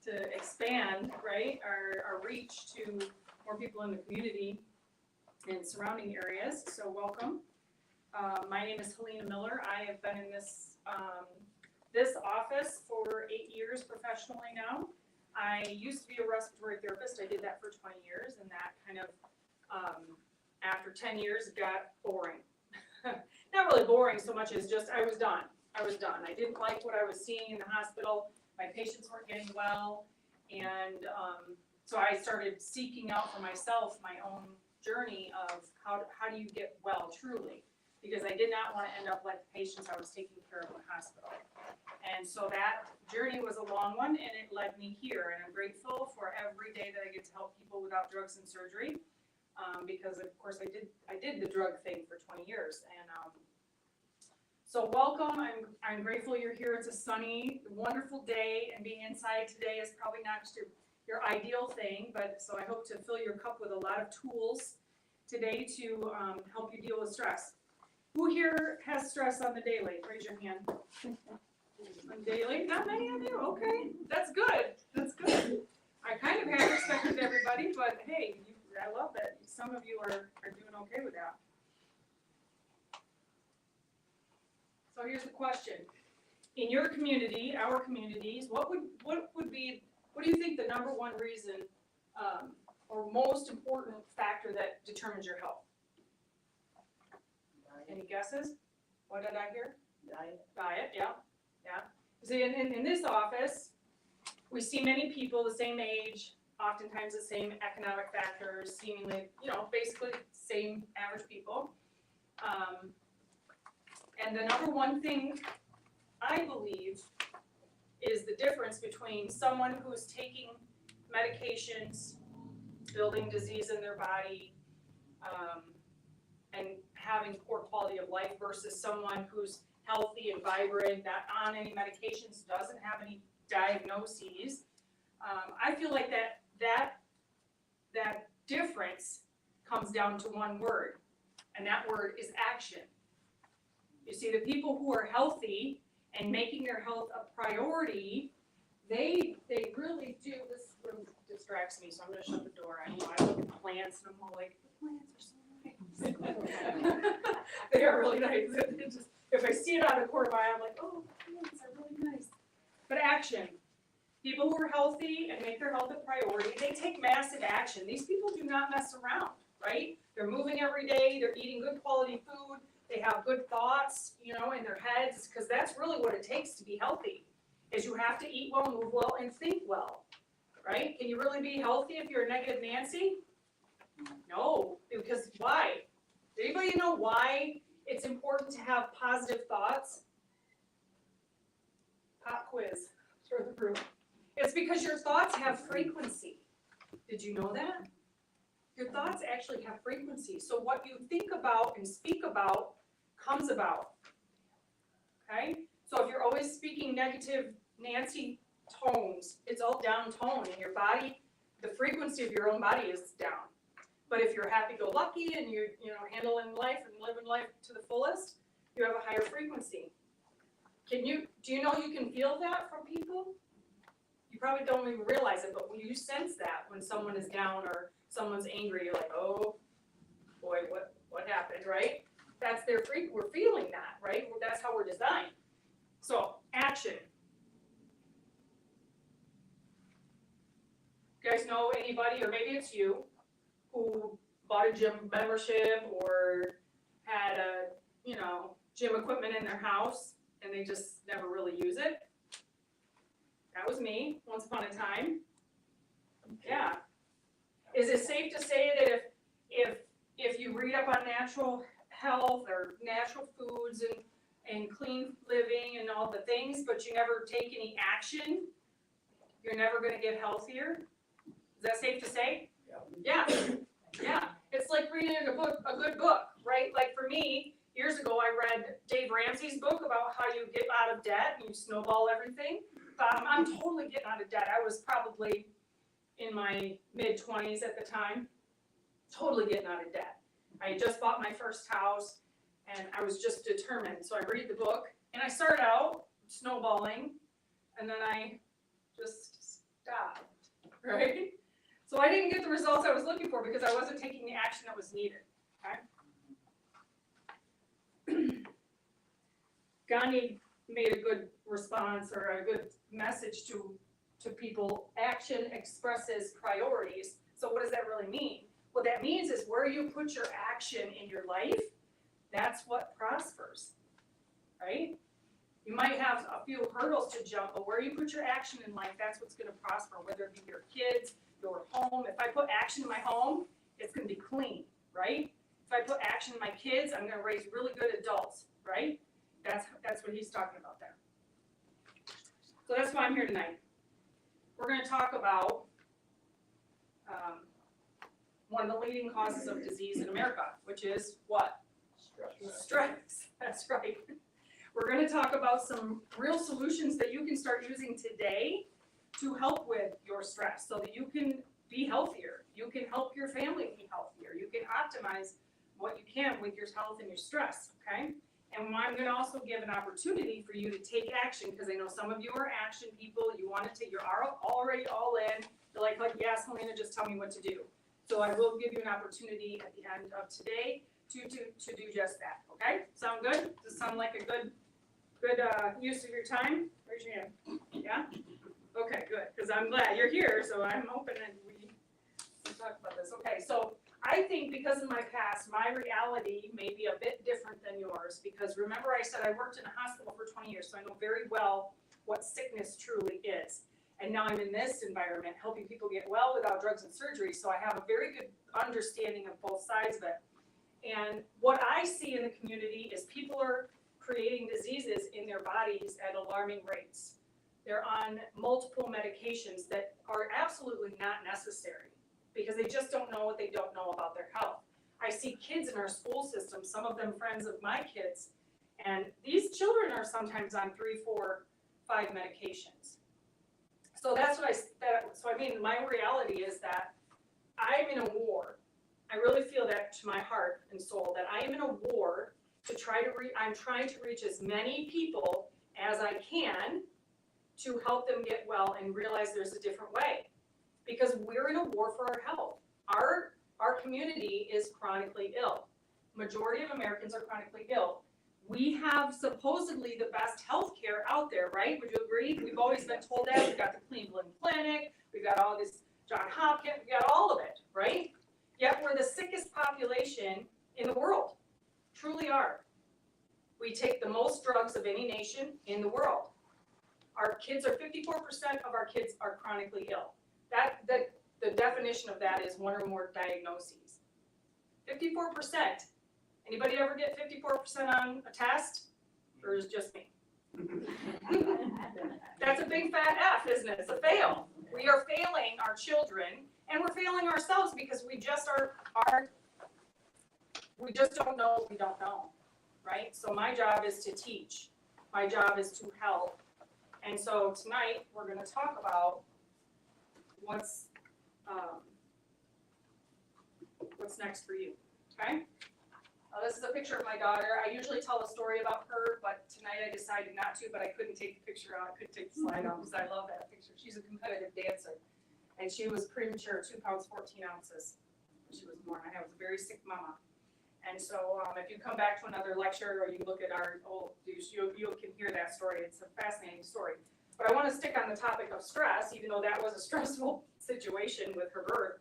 to expand, right, our reach to more people in the community and surrounding areas. So welcome. My name is Helena Miller. I have been in this office for 8 years professionally now. I used to be a respiratory therapist. I did that for 20 years, and that kind of, after 10 years, it got boring. Not really boring so much as just I was done. I didn't like what I was seeing in the hospital. My patients weren't getting well, and so I started seeking out for myself my own journey of how do you get well truly, because I did not want to end up like the patients I was taking care of in the hospital. And so that journey was a long one, and it led me here, and I'm grateful for every day that I get to help people without drugs and surgery, because of course I did the drug thing for 20 years. And so welcome. I'm grateful you're here. It's a sunny, wonderful day, and being inside today is probably not just your ideal thing, but so I hope to fill your cup with a lot of tools today to help you deal with stress. Who here has stress on the daily? Raise your hand. On daily? Not many of you? Okay. That's good. That's good. I kind of had expected everybody, but hey, I love that some of you are doing okay with that. So here's the question. In your community, our communities, what do you think the number one reason or most important factor that determines your health? Any guesses? What did I hear? Diet, yeah. See, in this office, we see many people the same age, oftentimes the same economic factors, seemingly, basically same average people. And the number one thing I believe is the difference between someone who's taking medications, building disease in their body, and having poor quality of life versus someone who's healthy and vibrant, not on any medications, doesn't have any diagnoses. I feel like that difference comes down to one word, and that word is action. You see, the people who are healthy and making their health a priority, they really do. This room distracts me, so I'm going to shut the door. I look at plants and I'm all like, the plants are so nice. They are really nice. If I see it out of the corner of my eye, I'm like, oh, plants are really nice. But action. People who are healthy and make their health a priority, they take massive action. These people do not mess around, right? They're moving every day. They're eating good quality food. They have good thoughts, in their heads, because that's really what it takes to be healthy, is you have to eat well, move well, and think well, right? Can you really be healthy if you're a negative Nancy? No, because why? Does anybody know why it's important to have positive thoughts? Pop quiz for the group. It's because your thoughts have frequency. Did you know that? Your thoughts actually have frequency. So what you think about and speak about comes about. Okay? So if you're always speaking negative Nancy tones, it's all down tone in your body. The frequency of your own body is down. But if you're happy-go-lucky and you're handling life and living life to the fullest, you have a higher frequency. Do you know you can feel that from people? You probably don't even realize it, but when you sense that when someone is down or someone's angry, you're like, oh boy, what happened, right? That's their we're feeling that, right? That's how we're designed. So, action. You guys know anybody, or maybe it's you, who bought a gym membership or had a, gym equipment in their house and they just never really use it? That was me, once upon a time. Yeah. Is it safe to say that if you read up on natural health or natural foods and clean living and all the things, but you never take any action, you're never going to get healthier? Is that safe to say? Yeah. It's like reading a good book, right? Like for me, years ago, I read Dave Ramsey's book about how you get out of debt and you snowball everything. I'm totally getting out of debt. I was probably in my mid-20s at the time, totally getting out of debt. I had just bought my first house, and I was just determined. So I read the book, and I started out snowballing, and then I just stopped. right? So I didn't get the results I was looking for because I wasn't taking the action that was needed, okay? Gandhi made a good response or a good message to people. Action expresses priorities. So what does that really mean? What that means is where you put your action in your life, that's what prospers, right? You might have a few hurdles to jump, but where you put your action in life, that's what's going to prosper, whether it be your kids, your home. If I put action in my home, it's going to be clean, right? If I put action in my kids, I'm going to raise really good adults, right? That's what he's talking about there. So that's why I'm here tonight. We're going to talk about one of the leading causes of disease in America, which is what? Stress. That's right. We're going to talk about some real solutions that you can start using today to help with your stress so that you can be healthier. You can help your family be healthier. You can optimize what you can with your health and your stress, okay? And I'm going to also give an opportunity for you to take action, because I know some of you are action people. You want to take, you're already all in. You're like, yes, Helena, just tell me what to do. So I will give you an opportunity at the end of today to do just that, okay? Sound good? Does it sound like a good use of your time? Raise your hand. Yeah? Okay, good, because I'm glad you're here, so I'm hoping that we can talk about this. Okay, so I think because of my past, my reality may be a bit different than yours, because remember I said I worked in a hospital for 20 years, so I know very well what sickness truly is. And now I'm in this environment, helping people get well without drugs and surgery, so I have a very good understanding of both sides of it. And what I see in the community is people are creating diseases in their bodies at alarming rates. They're on multiple medications that are absolutely not necessary because they just don't know what they don't know about their health. I see kids in our school system, some of them friends of my kids, and these children are sometimes on 3, 4, 5 medications. So that's what I mean, my reality is that I'm in a war. I really feel that to my heart and soul, that I am in a war to I'm trying to reach as many people as I can to help them get well and realize there's a different way. Because we're in a war for our health. Our community is chronically ill. Majority of Americans are chronically ill. We have supposedly the best health care out there, right? Would you agree? We've always been told that. We've got the Cleveland Clinic, we've got all this Johns Hopkins, we've got all of it, right? Yet we're the sickest population in the world. Truly are. We take the most drugs of any nation in the world. Our kids are 54% of our kids are chronically ill. The definition of that is 1 or more diagnoses. 54%. Anybody ever get 54% on a test? Or is it just me? That's a big fat F, isn't it? It's a fail. We are failing our children, and we're failing ourselves because we just don't know what we don't know, right? So my job is to teach. My job is to help. And so tonight we're going to talk about what's next for you, okay? This is a picture of my daughter. I usually tell a story about her, but tonight I decided not to, but I couldn't take the picture out. I couldn't take the slide out because I love that picture. She's a competitive dancer, and she was premature, 2 pounds, 14 ounces when she was born. I was a very sick mama. And so if you come back to another lecture or you look at our old news, you can hear that story. It's a fascinating story. But I want to stick on the topic of stress, even though that was a stressful situation with her birth,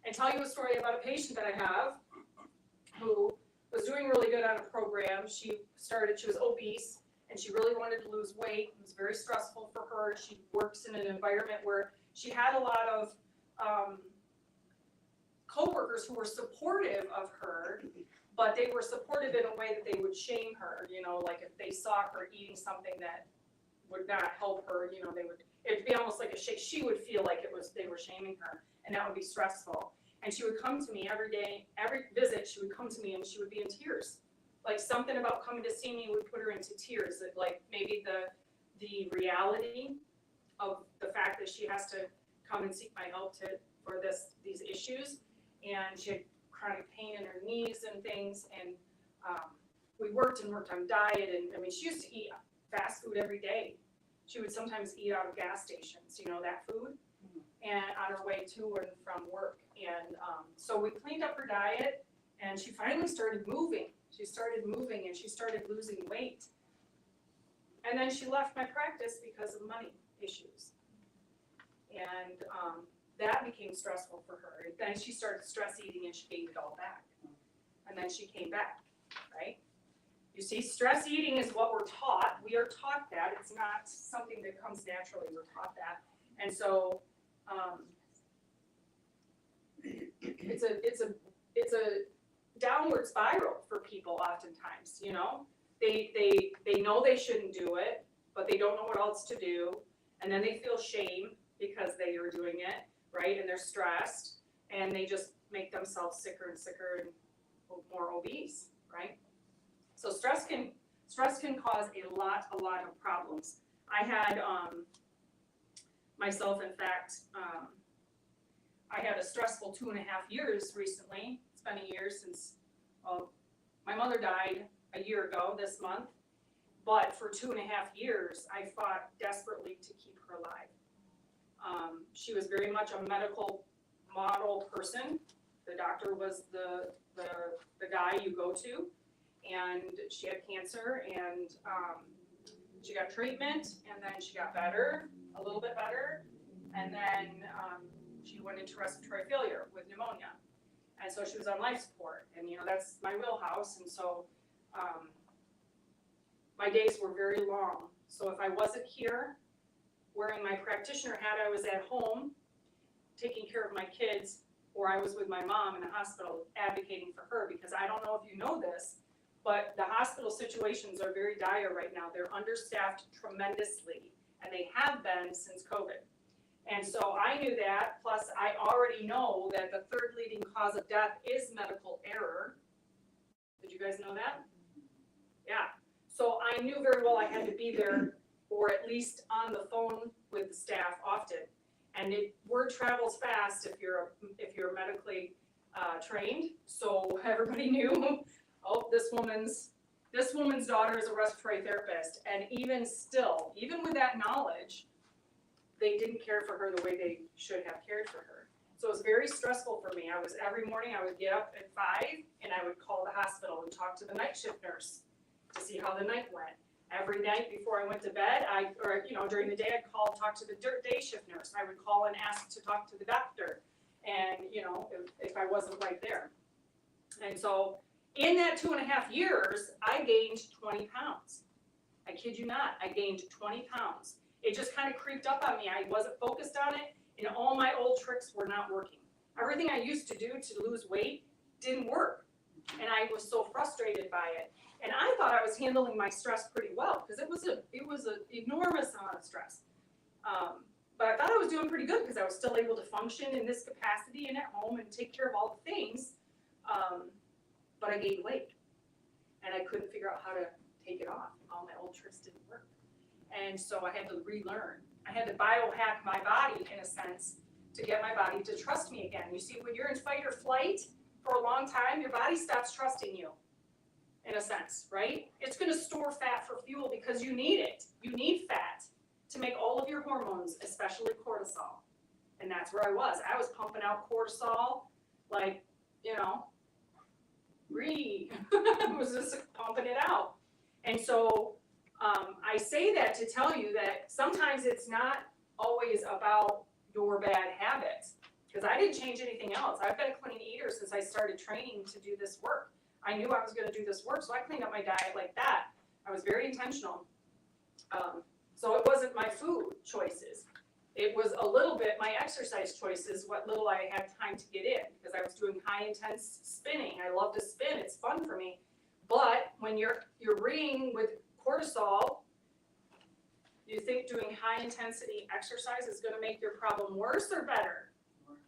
and tell you a story about a patient that I have who was doing really good on a program. She was obese, and she really wanted to lose weight. It was very stressful for her. She works in an environment where she had a lot of coworkers who were supportive of her, but they were supportive in a way that they would shame her, like if they saw her eating something that would not help her, it'd be almost like she would feel like they were shaming her, and that would be stressful. And she would come to me every day, every visit, she would come to me and she would be in tears. Like something about coming to see me would put her into tears, that like maybe the reality of the fact that she has to come and seek my help for these issues. And she had chronic pain in her knees and things, and we worked on diet, and she used to eat fast food every day. She would sometimes eat out of gas stations, that food. and on her way to and from work. And so we cleaned up her diet, and she finally started moving. She started moving, and she started losing weight. And then she left my practice because of money issues. And that became stressful for her. And then she started stress eating, and she gained it all back. And then she came back, right? You see, stress eating is what we're taught. We are taught that. It's not something that comes naturally. We're taught that. And so it's a downward spiral for people oftentimes, you know? They know they shouldn't do it, but they don't know what else to do. And then they feel shame because they are doing it, right? And they're stressed, and they just make themselves sicker and sicker and more obese, right? So stress can cause a lot of problems. I had myself, in fact, I had a stressful 2.5 years recently. It's been a year since my mother died a year ago this month, but for 2.5 years I fought desperately to keep her alive. She was very much a medical model person. The doctor was the guy you go to, and she had cancer, and she got treatment, and then she got better, a little bit better, and then she went into respiratory failure with pneumonia, and so she was on life support, and you know, that's my wheelhouse. And so my days were very long. So if I wasn't here wearing my practitioner hat, I was at home taking care of my kids, or I was with my mom in the hospital advocating for her, because I don't know if you know this, but the hospital situations are very dire right now. They're understaffed tremendously, and they have been since COVID. And so I knew that, plus I already know that the third leading cause of death is medical error. Did you guys know that? Yeah. So I knew very well I had to be there, or at least on the phone with the staff often. And word travels fast if you're medically trained. So everybody knew, oh, this woman's daughter is a respiratory therapist. And even still, even with that knowledge, they didn't care for her the way they should have cared for her. So it was very stressful for me. Every morning I would get up at 5 and I would call the hospital and talk to the night shift nurse to see how the night went. Every night before I went to bed, during the day, I'd talk to the day shift nurse. I would call and ask to talk to the doctor, and if I wasn't right there. And so in that 2.5 years, I gained 20 pounds. I kid you not, I gained 20 pounds. It just kind of creeped up on me. I wasn't focused on it, and all my old tricks were not working. Everything I used to do to lose weight didn't work, and I was so frustrated by it. And I thought I was handling my stress pretty well, because it was an enormous amount of stress. But I thought I was doing pretty good, because I was still able to function in this capacity and at home and take care of all the things. But I gained weight, and I couldn't figure out how to take it off. All my old tricks didn't work. And so I had to relearn. I had to biohack my body, in a sense, to get my body to trust me again. You see, when you're in fight or flight for a long time, your body stops trusting you. In a sense, right? It's going to store fat for fuel because you need it. You need fat to make all of your hormones, especially cortisol. And that's where I was. I was pumping out cortisol like, I was just pumping it out. And so I say that to tell you that sometimes it's not always about your bad habits, because I didn't change anything else. I've been a clean eater since I started training to do this work. I knew I was going to do this work, so I cleaned up my diet like that. I was very intentional. So it wasn't my food choices. It was a little bit my exercise choices, what little I had time to get in, because I was doing high intense spinning. I love to spin. It's fun for me. But when you're reading with cortisol, you think doing high intensity exercise is going to make your problem worse or better? Worse.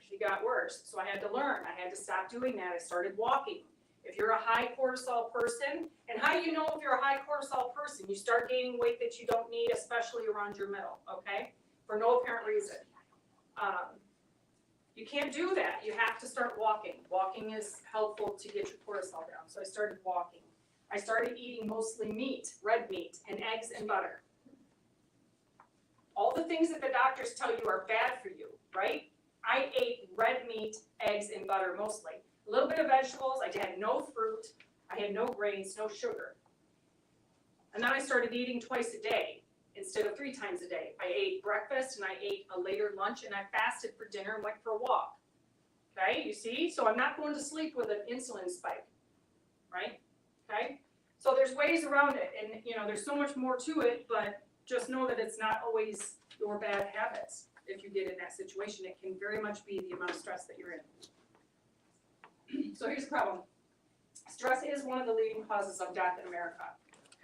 It got worse. So I had to learn. I had to stop doing that. I started walking. If you're a high cortisol person, and how do you know if you're a high cortisol person? You start gaining weight that you don't need, especially around your middle, okay? For no apparent reason. You can't do that. You have to start walking. Walking is helpful to get your cortisol down. So I started walking. I started eating mostly meat, red meat, and eggs and butter. all the things that the doctors tell you are bad for you, right? I ate red meat, eggs, and butter mostly. A little bit of vegetables, I had no fruit, I had no grains, no sugar. And then I started eating twice a day instead of 3 times a day. I ate breakfast and I ate a later lunch and I fasted for dinner and went for a walk. Okay, you see? So I'm not going to sleep with an insulin spike, right? Okay? So there's ways around it, and you know, there's so much more to it, but just know that it's not always your bad habits. If you get in that situation, it can very much be the amount of stress that you're in. So here's the problem. Stress is one of the leading causes of death in America.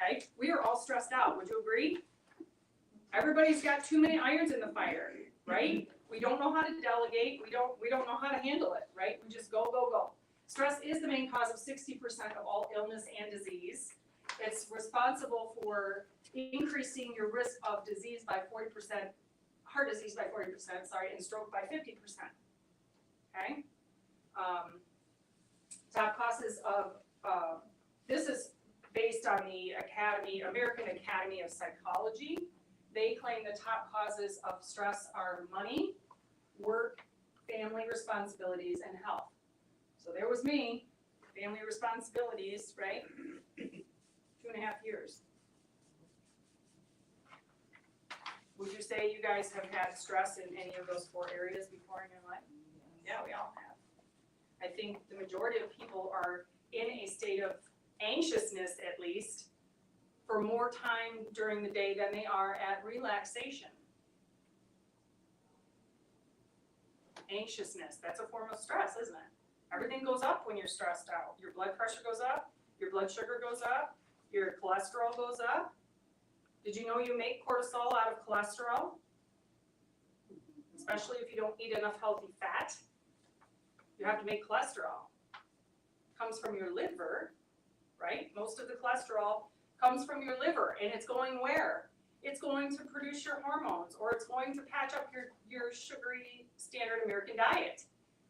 Okay? We are all stressed out. Would you agree? Everybody's got too many irons in the fire, right? We don't know how to delegate. We don't know how to handle it, right? We just go, go, go. Stress is the main cause of 60% of all illness and disease. It's responsible for increasing your risk of disease by 40%, heart disease by 40%, and stroke by 50%. Okay? Top causes of, this is based on the American Academy of Psychology. They claim the top causes of stress are money, work, family responsibilities, and health. So there was me, family responsibilities, right? 2.5 years. Would you say you guys have had stress in any of those 4 areas before in your life? Yeah, we all have. I think the majority of people are in a state of anxiousness, at least, for more time during the day than they are at relaxation. Anxiousness, that's a form of stress, isn't it? Everything goes up when you're stressed out. Your blood pressure goes up, your blood sugar goes up, your cholesterol goes up. Did you know you make cortisol out of cholesterol? Especially if you don't eat enough healthy fat. You have to make cholesterol. It comes from your liver, right? Most of the cholesterol comes from your liver, and it's going where? It's going to produce your hormones, or it's going to patch up your sugary standard American diet,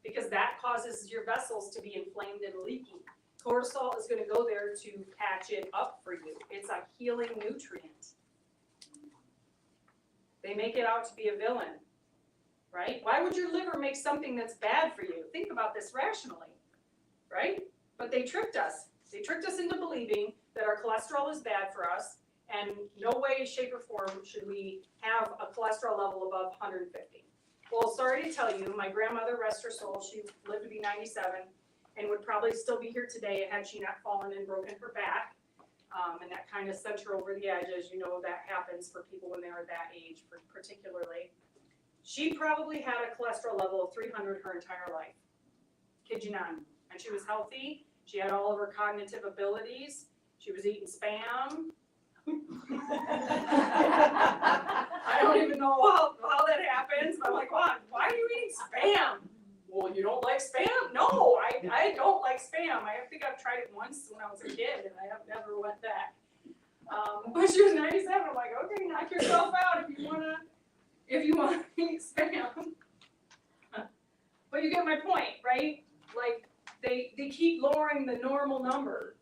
because that causes your vessels to be inflamed and leaky. Cortisol is going to go there to patch it up for you. It's a healing nutrient. They make it out to be a villain, right? Why would your liver make something that's bad for you? Think about this rationally, right? But they tricked us. They tricked us into believing that our cholesterol is bad for us, and no way, shape, or form should we have a cholesterol level above 150. Well, sorry to tell you, my grandmother, rest her soul, she lived to be 97 and would probably still be here today had she not fallen and broken her back. And that kind of sent her over the edge, as you know that happens for people when they're that age, particularly. She probably had a cholesterol level of 300 her entire life. Kid you not. And she was healthy. She had all of her cognitive abilities. She was eating Spam. I don't even know how that happens. I'm like, why are you eating Spam? Well, you don't like Spam? No, I don't like Spam. I think I've tried it once when I was a kid, and I have never went back. But she was 97. I'm like, okay, knock yourself out if you wanna eat Spam. But you get my point, right? Like they keep lowering the normal number,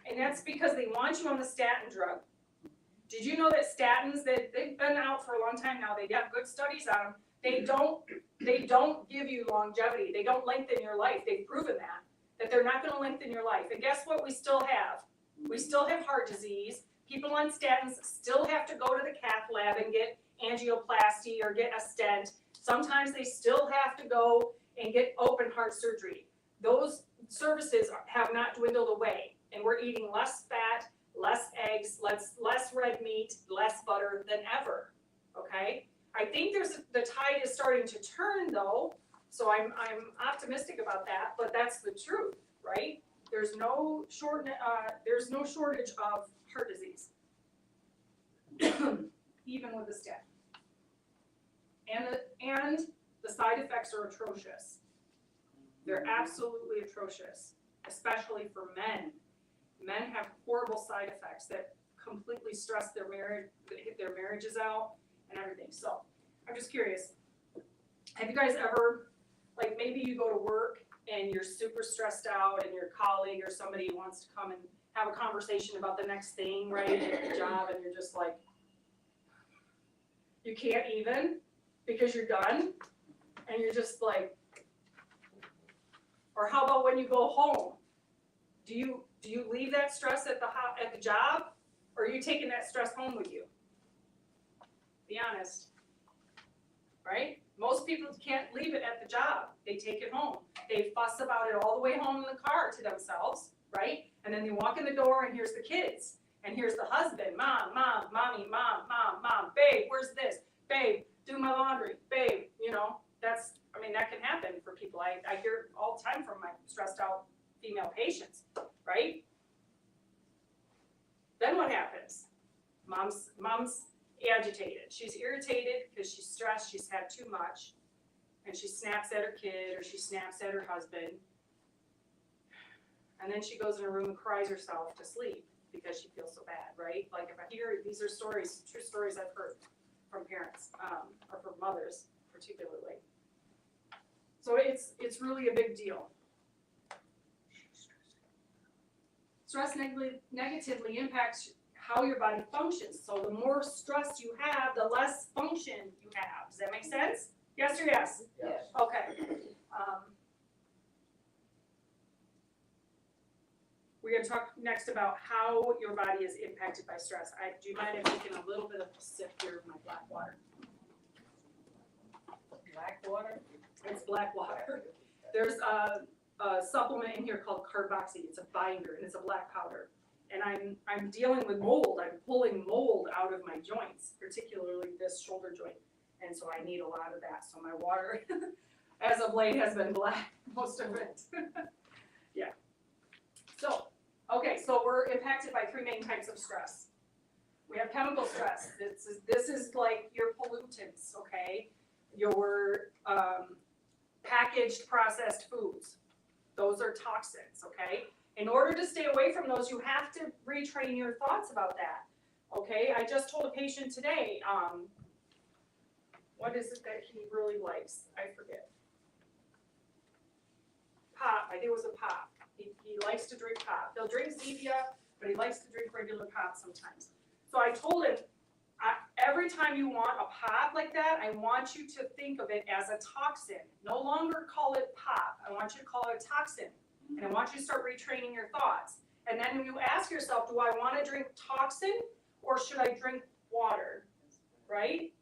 and that's because they want you on the statin drug. Did you know that statins, that they've been out for a long time now, they have good studies on them, they don't give you longevity, they don't lengthen your life, they've proven that they're not gonna lengthen your life. And guess what we still have? We still have heart disease. People on statins still have to go to the cath lab and get angioplasty or get a stent. Sometimes they still have to go and get open heart surgery. Those services have not dwindled away, and we're eating less fat, less eggs, less red meat, less butter than ever, okay? I think the tide is starting to turn though, so I'm optimistic about that, but that's the truth, right? There's no shortage of heart disease, even with the statin. And the side effects are atrocious. They're absolutely atrocious, especially for men. Men have horrible side effects that completely stress their marriage, that hit their marriages out and everything. So I'm just curious, have you guys ever, like maybe you go to work and you're super stressed out and your colleague or somebody wants to come and have a conversation about the next thing, right, at the job, and you're just like, You can't even because you're done and you're just like, or how about when you go home? Do you leave that stress at the job, or are you taking that stress home with you? Be honest, right? Most people can't leave it at the job. They take it home. They fuss about it all the way home in the car to themselves, right? And then they walk in the door and here's the kids. And here's the husband, mom, mommy, mom, babe, where's this? Babe, do my laundry, babe, you know, that can happen for people. I hear all the time from my stressed out female patients, right? Then what happens? Mom's agitated. She's irritated because she's stressed, she's had too much, and she snaps at her kid or she snaps at her husband. And then she goes in her room and cries herself to sleep because she feels so bad, right? Like if I hear, these are stories, true stories I've heard from parents, or from mothers particularly. So it's really a big deal. Stress negatively impacts how your body functions. So the more stress you have, the less function you have. Does that make sense? Yes or yes? Yes. Okay. We're going to talk next about how your body is impacted by stress. Do you mind if I take a little bit of a sip here of my black water? Black water? It's black water. There's a supplement in here called carboxy. It's a binder and it's a black powder. And I'm dealing with mold. I'm pulling mold out of my joints, particularly this shoulder joint. And so I need a lot of that. So my water, as of late, has been black, most of it. Yeah. So, okay, so we're impacted by three main types of stress. We have chemical stress. This is like your pollutants, okay? Your packaged processed foods. Those are toxins, okay? In order to stay away from those, you have to retrain your thoughts about that, okay? I just told a patient today, what is it that he really likes? I forget. Pop, I think it was a pop. He likes to drink pop. He'll drink Zevia, but he likes to drink regular pop sometimes. So I told him, every time you want a pop like that, I want you to think of it as a toxin. No longer call it pop. I want you to call it a toxin. And I want you to start retraining your thoughts. And then you ask yourself, do I want to drink toxin or should I drink water? Right?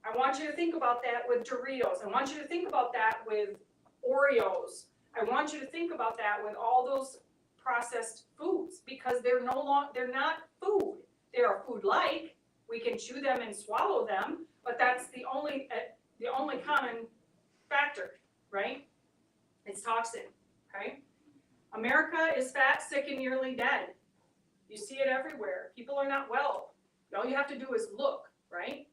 I want you to think about that with Doritos. I want you to think about that with Oreos. I want you to think about that with all those processed foods because they're not food. They are food-like. We can chew them and swallow them, but that's the only common factor, right? It's toxin, okay? America is fat, sick, and nearly dead. You see it everywhere. People are not well. All you have to do is look, right?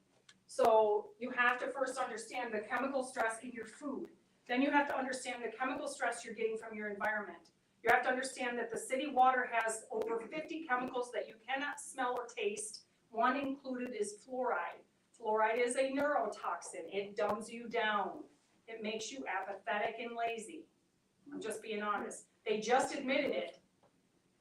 So you have to first understand the chemical stress in your food. Then you have to understand the chemical stress you're getting from your environment. You have to understand that the city water has over 50 chemicals that you cannot smell or taste. One included is fluoride. Fluoride is a neurotoxin. It dumbs you down. It makes you apathetic and lazy. I'm just being honest. They just admitted it.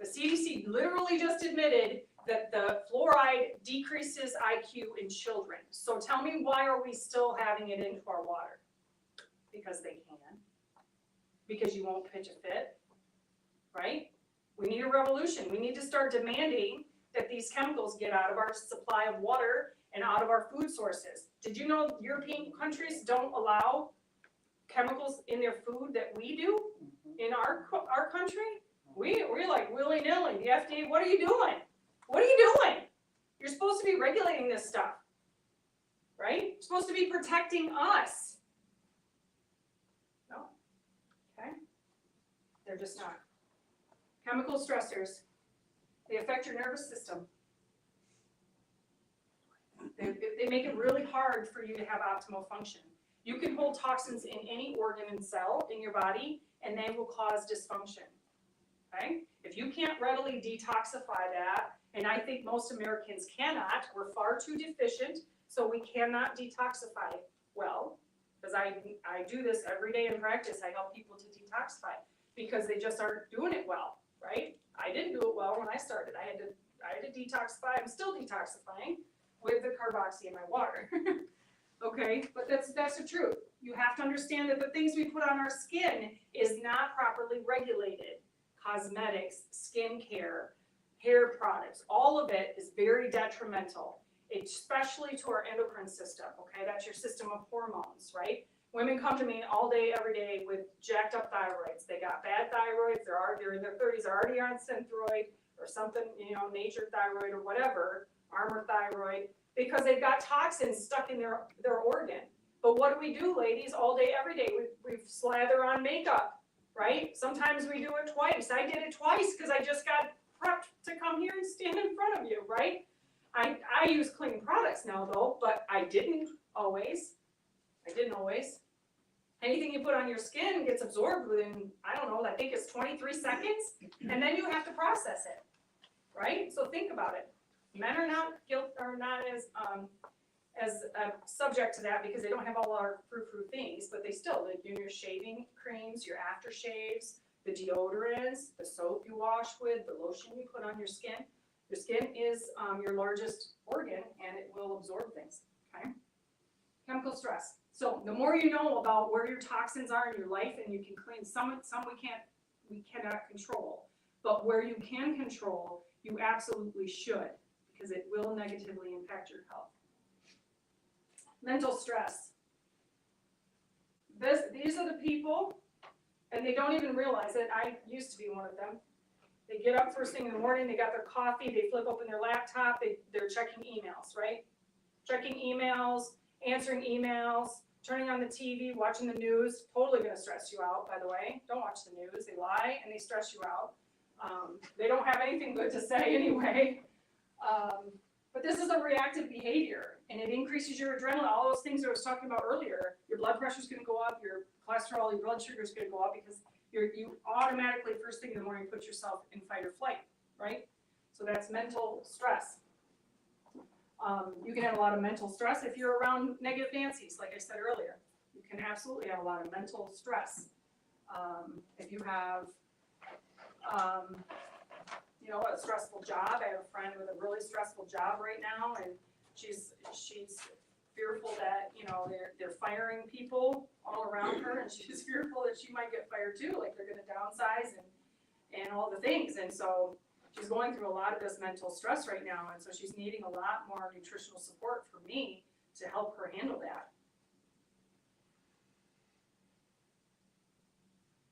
The CDC literally just admitted that the fluoride decreases IQ in children. So tell me, why are we still having it into our water? Because they can. Because you won't pitch a fit, right? We need a revolution. We need to start demanding that these chemicals get out of our supply of water and out of our food sources. Did you know European countries don't allow chemicals in their food that we do in our country? We're like willy-nilly. The FDA, what are you doing? What are you doing? You're supposed to be regulating this stuff, right? You're supposed to be protecting us. No, okay? They're just not. Chemical stressors, they affect your nervous system. They make it really hard for you to have optimal function. You can hold toxins in any organ and cell in your body, and they will cause dysfunction, okay? If you can't readily detoxify that, and I think most Americans cannot, we're far too deficient, so we cannot detoxify well, because I do this every day in practice. I help people to detoxify because they just aren't doing it well, right? I didn't do it well when I started. I had to detoxify. I'm still detoxifying, with the carboxy in my water. Okay, but that's the truth. You have to understand that the things we put on our skin is not properly regulated. Cosmetics, skincare, hair products, all of it is very detrimental, especially to our endocrine system, okay? That's your system of hormones, right? Women come to me all day, every day with jacked up thyroids. They got bad thyroids, they're in their 30s, already on Synthroid or something, nature thyroid or whatever, Armour thyroid, because they've got toxins stuck in their organ. But what do, ladies, all day, every day? We slather on makeup, right? Sometimes we do it twice. I did it twice because I just got prepped to come here and stand in front of you, right? I use clean products now though, but I didn't always. Anything you put on your skin gets absorbed within, I don't know, I think it's 23 seconds, and then you have to process it, right? So think about it. Men are not as subject to that because they don't have all our frou-frou things, but they do your shaving creams, your aftershaves, the deodorants, the soap you wash with, the lotion you put on your skin. Your skin is your largest organ and it will absorb things, okay? Chemical stress. So the more you know about where your toxins are in your life, and you can clean some we cannot control, but where you can control, you absolutely should, because it will negatively impact your health. Mental stress. These are the people, and they don't even realize it. I used to be one of them. They get up first thing in the morning, they got their coffee, they flip open their laptop, they're checking emails, right? Checking emails, answering emails, turning on the TV, watching the news. Totally gonna stress you out, by the way. Don't watch the news. They lie and they stress you out. They don't have anything good to say anyway. But this is a reactive behavior, and it increases your adrenaline. All those things I was talking about earlier. Your blood pressure is going to go up, your cholesterol, your blood sugar is going to go up because you automatically, first thing in the morning, put yourself in fight or flight, right? So that's mental stress. You can have a lot of mental stress if you're around negative Nancy's, like I said earlier. You can absolutely have a lot of mental stress. If you have a stressful job. I have a friend with a really stressful job right now, and she's fearful that they're firing people all around her, and she's fearful that she might get fired too, like they're going to downsize and all the things. And so she's going through a lot of this mental stress right now, and so she's needing a lot more nutritional support from me to help her handle that.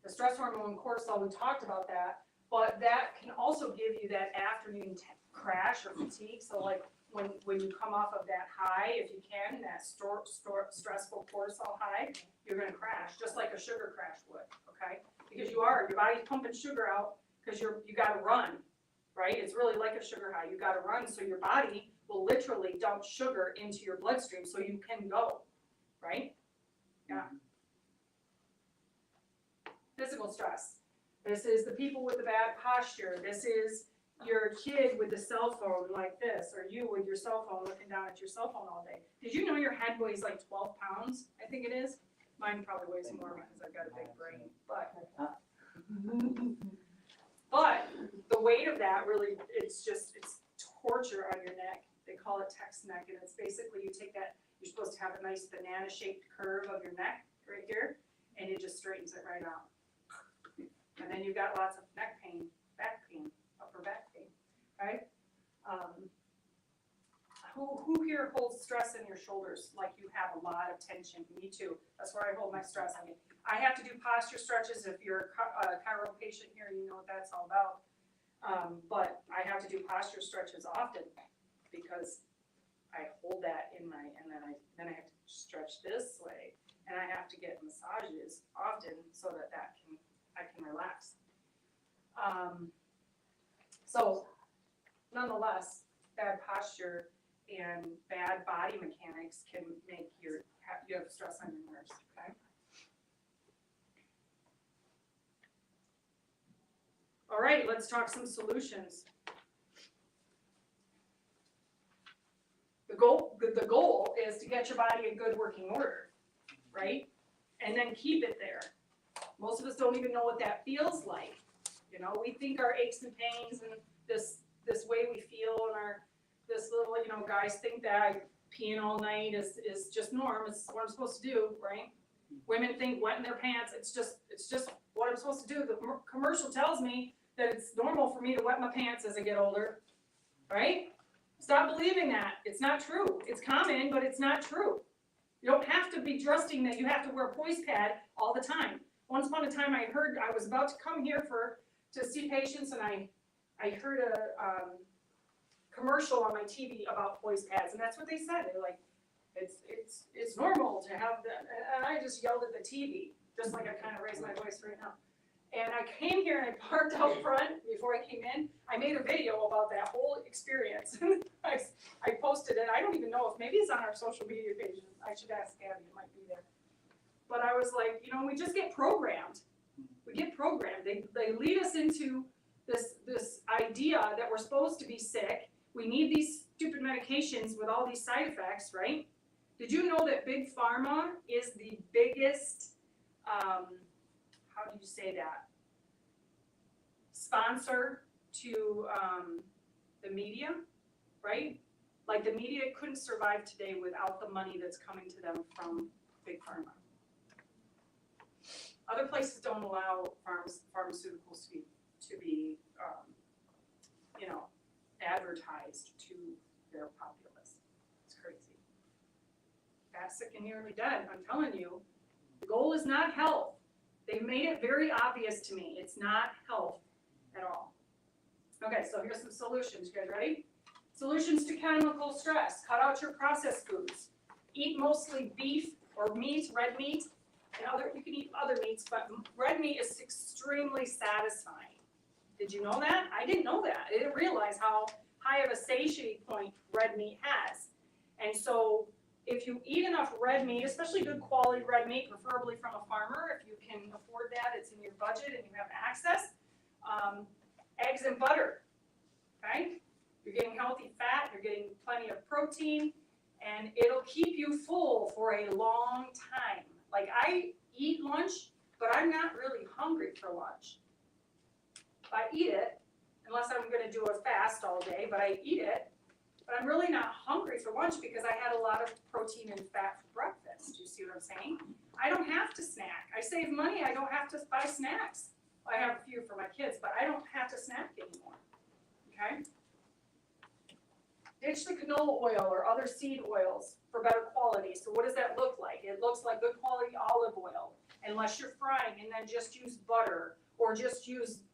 The stress hormone cortisol, we talked about that. But that can also give you that afternoon crash or fatigue. So like when you come off of that high, if you can, that stressful cortisol high, you're going to crash, just like a sugar crash would, okay? Because your body's pumping sugar out because you got to run, right? It's really like a sugar high. You got to run, so your body will literally dump sugar into your bloodstream so you can go, right? Yeah. Physical stress. This is the people with the bad posture. This is your kid with the cell phone like this, or you with your cell phone looking down at your cell phone all day. Did you know your head weighs like 12 pounds? I think it is. Mine probably weighs more because I've got a big brain. But the weight of that really, it's torture on your neck. They call it text neck, and it's basically you take that, you're supposed to have a nice banana-shaped curve of your neck right here, and it just straightens it right out. And then you've got lots of neck pain, back pain, upper back pain, right? Who here holds stress in your shoulders like you have a lot of tension? Me too. That's where I hold my stress. I mean, I have to do posture stretches. If you're a chiro patient here, you know what that's all about. But I have to do posture stretches often because I hold that in my, and then I have to stretch this way, and I have to get massages often so that I can relax. So nonetheless, bad posture and bad body mechanics can make you have stress on your nerves, okay? All right, let's talk some solutions. The goal is to get your body in good working order, right? And then keep it there. Most of us don't even know what that feels like. We think our aches and pains and this way we feel in our this little, guys think that peeing all night is just norm, it's what I'm supposed to do, right? Women think wetting their pants, it's just what I'm supposed to do. The commercial tells me that it's normal for me to wet my pants as I get older, right? Stop believing that. It's not true. It's common, but it's not true. You don't have to be trusting that you have to wear a poise pad all the time. Once upon a time, I was about to come here to see patients, and I heard a commercial on my TV about poise pads, and that's what they said. They're like, it's normal to have that, and I just yelled at the TV, just like I kind of raised my voice right now. And I came here and I parked out front before I came in. I made a video about that whole experience. I posted it. I don't even know if maybe it's on our social media pages. I should ask Abby, it might be there. But I was like, we just get programmed. We get programmed. They lead us into this idea that we're supposed to be sick. We need these stupid medications with all these side effects, right? Did you know that Big Pharma is the biggest, how do you say that, sponsor to the media, right? Like the media couldn't survive today without the money that's coming to them from Big Pharma. Other places don't allow pharmaceuticals to be advertised to their populace. It's crazy. Fat, sick, and nearly dead. I'm telling you, the goal is not health. They've made it very obvious to me. It's not health at all. Okay, so here's some solutions. You guys ready? Solutions to chemical stress. Cut out your processed foods. Eat mostly beef or meat, red meat, and you can eat other meats, but red meat is extremely satisfying. Did you know that? I didn't know that. I didn't realize how high of a satiety point red meat has. And so if you eat enough red meat, especially good quality red meat, preferably from a farmer, if you can afford that, it's in your budget and you have access, eggs and butter, okay? You're getting healthy fat, you're getting plenty of protein, and it'll keep you full for a long time. Like I eat lunch, but I'm not really hungry for lunch. I eat it, unless I'm gonna do a fast all day, but I eat it. But I'm really not hungry for lunch because I had a lot of protein and fat for breakfast. Do you see what I'm saying? I don't have to snack. I save money, I don't have to buy snacks. I have a few for my kids, but I don't have to snack anymore, okay? Ditch the canola oil or other seed oils for better quality. So what does that look like? It looks like good quality olive oil, unless you're frying, and then just use butter or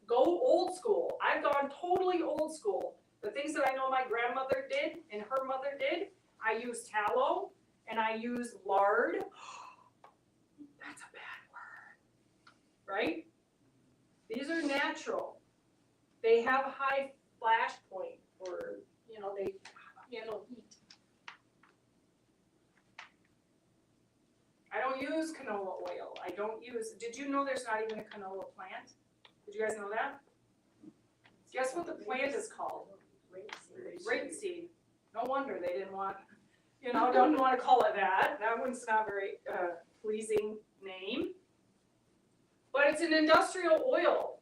go old school. I've gone totally old school. The things that I know my grandmother did and her mother did, I use tallow and I use lard. That's a bad word, right? These are natural. They have a high flash point, or they handle heat. I don't use canola oil. Did you know there's not even a canola plant? Did you guys know that? Guess what the plant is called? Rapeseed. No wonder they didn't want, don't want to call it that. That one's not a very pleasing name. But it's an industrial oil.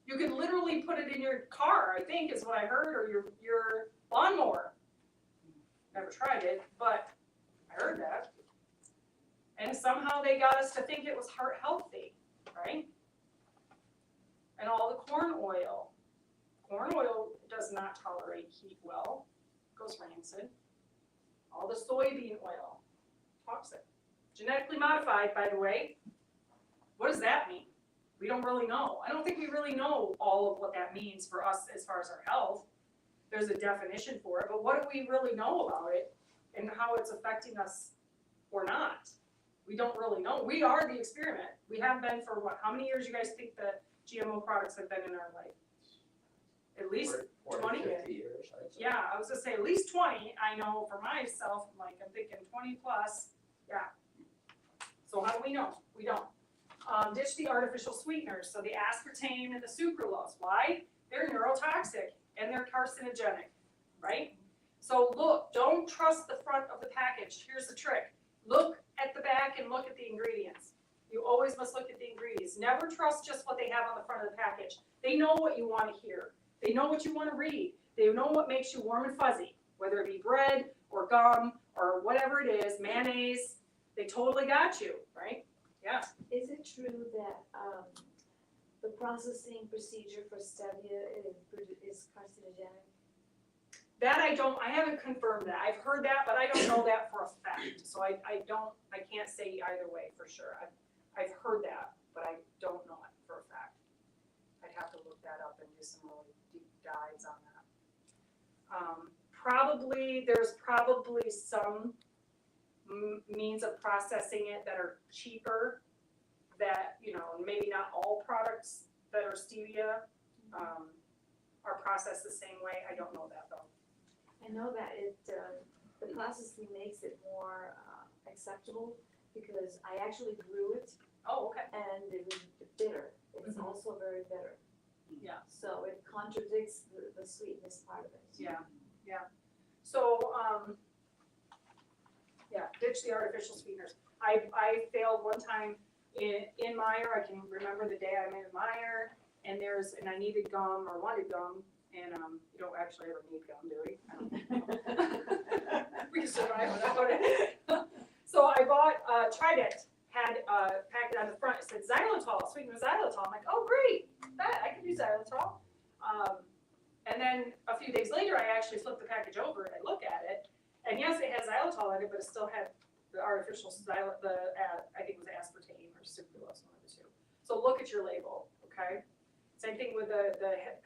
You could literally put it in your car, I think is what I heard, or your lawnmower. Never tried it, but I heard that. And somehow they got us to think it was heart healthy, right? And all the corn oil. Corn oil does not tolerate heat well. It goes rancid. All the soybean oil, toxic. Genetically modified, by the way. What does that mean? We don't really know. I don't think we really know all of what that means for us as far as our health. There's a definition for it, but what do we really know about it and how it's affecting us or not? We don't really know. We are the experiment. We have been for what? How many years you guys think that GMO products have been in our life? At least 20 years. Yeah, I was gonna say at least 20. I know for myself, I'm thinking 20 plus. Yeah. So how do we know? We don't. Ditch the artificial sweeteners. So the aspartame and the sucralose. Why? They're neurotoxic and they're carcinogenic, right? So look, don't trust the front of the package. Here's the trick. Look at the back and look at the ingredients. You always must look at the ingredients. Never trust just what they have on the front of the package. They know what you want to hear. They know what you want to read. They know what makes you warm and fuzzy, whether it be bread or gum or whatever it is, mayonnaise. They totally got you, right? Yeah. Is it true that the processing procedure for stevia is carcinogenic? That I haven't confirmed that. I've heard that, but I don't know that for a fact. So I can't say either way for sure. I've heard that, but I don't know it for a fact. I'd have to look that up and do some really deep dives on that. There's probably some means of processing it that are cheaper, that, maybe not all products that are stevia are processed the same way. I don't know that though. I know that the processing makes it more acceptable because I actually grew it Oh, okay. and it was bitter. It's also very bitter. Yeah. So it contradicts the sweetness part of it. Yeah, yeah. So, ditch the artificial sweeteners. I failed one time in Meyer. I can remember the day I made a Meyer, and I needed gum or wanted gum, and you don't actually ever need gum, do we? I don't know. We can survive without it. So I tried it, had a packet on the front, it said xylitol, sweetened with xylitol. I'm like, oh great, I can do xylitol. And then a few days later, I actually flipped the package over and I look at it, and yes, it has xylitol in it, but it still had the artificial I think it was aspartame or sucralose, one of the two. So look at your label, okay? Same thing with the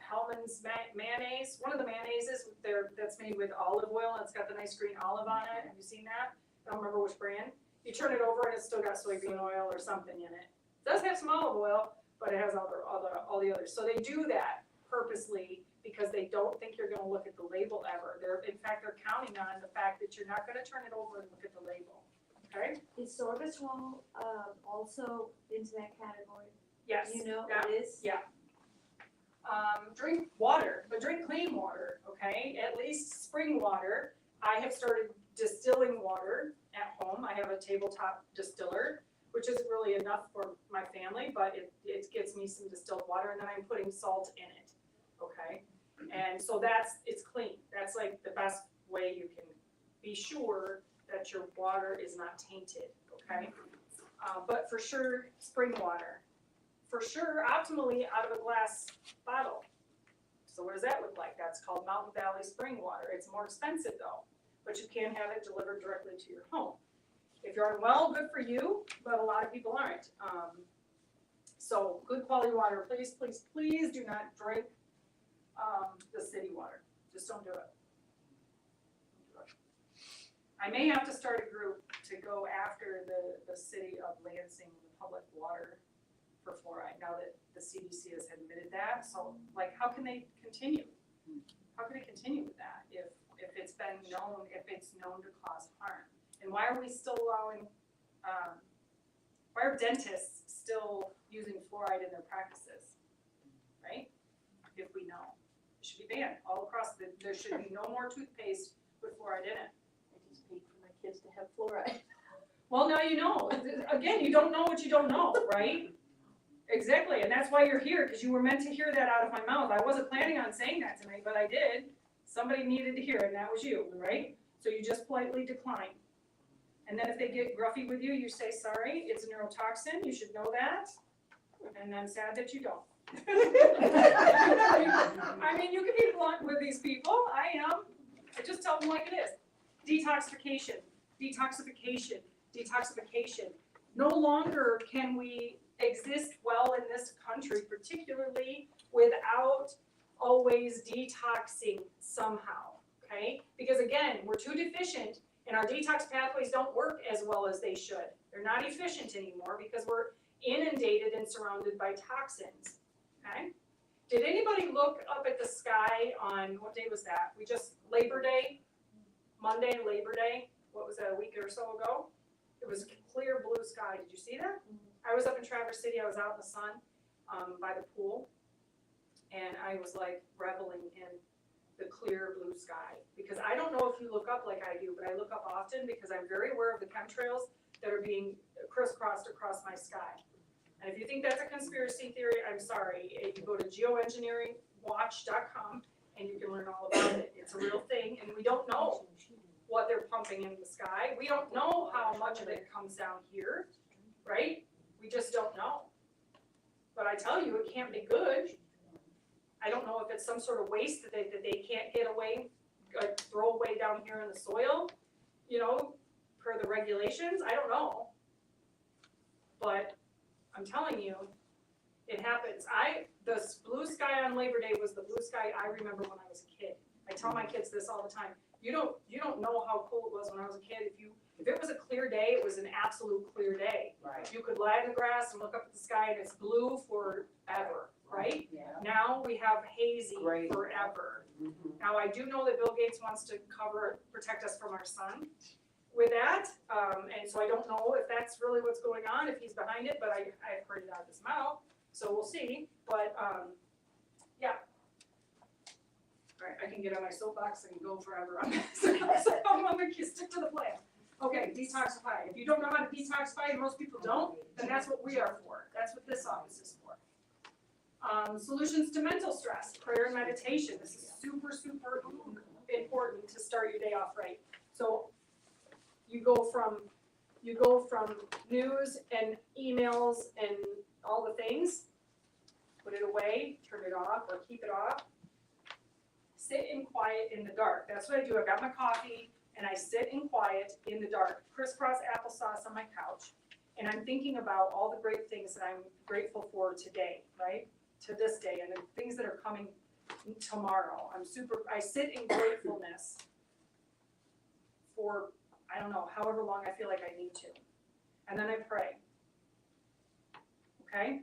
Hellmann's mayonnaise. One of the mayonnaises that's made with olive oil, and it's got the nice green olive on it. Have you seen that? I don't remember which brand. You turn it over and it's still got soybean oil or something in it. It does have some olive oil, but it has all the others. So they do that purposely because they don't think you're gonna look at the label ever. In fact, they're counting on the fact that you're not gonna turn it over and look at the label, okay? Is sorbitol also into that category? Yes. You know Yeah. it is? Yeah. Drink water, but drink clean water, okay? At least spring water. I have started distilling water at home. I have a tabletop distiller, which is really enough for my family, but it gets me some distilled water, and then I'm putting salt in it, okay? And so it's clean. That's like the best way you can be sure that your water is not tainted, okay? But for sure, spring water. For sure, optimally out of a glass bottle. So what does that look like? That's called Mountain Valley spring water. It's more expensive though, but you can have it delivered directly to your home. If you're unwell, good for you, but a lot of people aren't. So good quality water, please, please, please do not drink the city water. Just don't do it. I may have to start a group to go after the city of Lansing, the public water for fluoride, now that the CDC has admitted that. So like, how can they continue? How can they continue with that if it's been known, if it's known to cause harm? And why are we still allowing, why are dentists still using fluoride in their practices, right? If we know. It should be banned all across, there should be no more toothpaste with fluoride in it. I just paid for my kids to have fluoride. Well, now you know. Again, you don't know what you don't know, right? Exactly, and that's why you're here, because you were meant to hear that out of my mouth. I wasn't planning on saying that tonight, but I did. Somebody needed to hear it, and that was you, right? So you just politely decline. And then if they get gruffy with you, you say, sorry, it's a neurotoxin, you should know that. And I'm sad that you don't. I mean, you can be blunt with these people, I am. I just tell them like it is. Detoxification, detoxification, detoxification. No longer can we exist well in this country, particularly without always detoxing somehow, okay? Because again, we're too deficient and our detox pathways don't work as well as they should. They're not efficient anymore because we're inundated and surrounded by toxins, okay? Did anybody look up at the sky on, what day was that? Labor Day, Monday, Labor Day, what was that, a week or so ago? It was clear blue sky, did you see that? I was up in Traverse City, I was out in the sun by the pool, and I was like reveling in the clear blue sky. Because I don't know if you look up like I do, but I look up often because I'm very aware of the chemtrails that are being crisscrossed across my sky. And if you think that's a conspiracy theory, I'm sorry. You go to geoengineeringwatch.com and you can learn all about it. It's a real thing, and we don't know what they're pumping in the sky. We don't know how much of it comes down here, right? We just don't know. But I tell you, it can't be good. I don't know if it's some sort of waste that they can't get away, throw away down here in the soil, you know, per the regulations. I don't know. But I'm telling you, it happens. The blue sky on Labor Day was the blue sky I remember when I was a kid. I tell my kids this all the time. You don't know how cool it was when I was a kid. If it was a clear day, it was an absolute clear day. Right. You could lie in the grass and look up at the sky and it's blue forever, right? Yeah. Now we have hazy Great. forever. Mhm. Now I do know that Bill Gates wants to protect us from our sun with that, and so I don't know if that's really what's going on, if he's behind it, but I've heard it out of his mouth, so we'll see. But yeah. All right, I can get on my soapbox and go forever on this. So I'm gonna stick to the plan. Okay, detoxify. If you don't know how to detoxify, and most people don't, then that's what we are for. That's what this office is for. Solutions to mental stress, prayer and meditation. This is super, super important to start your day off right. So you go from news and emails and all the things, put it away, turn it off, or keep it off. Sit in quiet in the dark. That's what I do. I got my coffee and I sit in quiet in the dark. Crisscross applesauce on my couch. And I'm thinking about all the great things that I'm grateful for today, right? To this day, and the things that are coming tomorrow. I sit in gratefulness for, I don't know, however long I feel like I need to. And then I pray. Okay?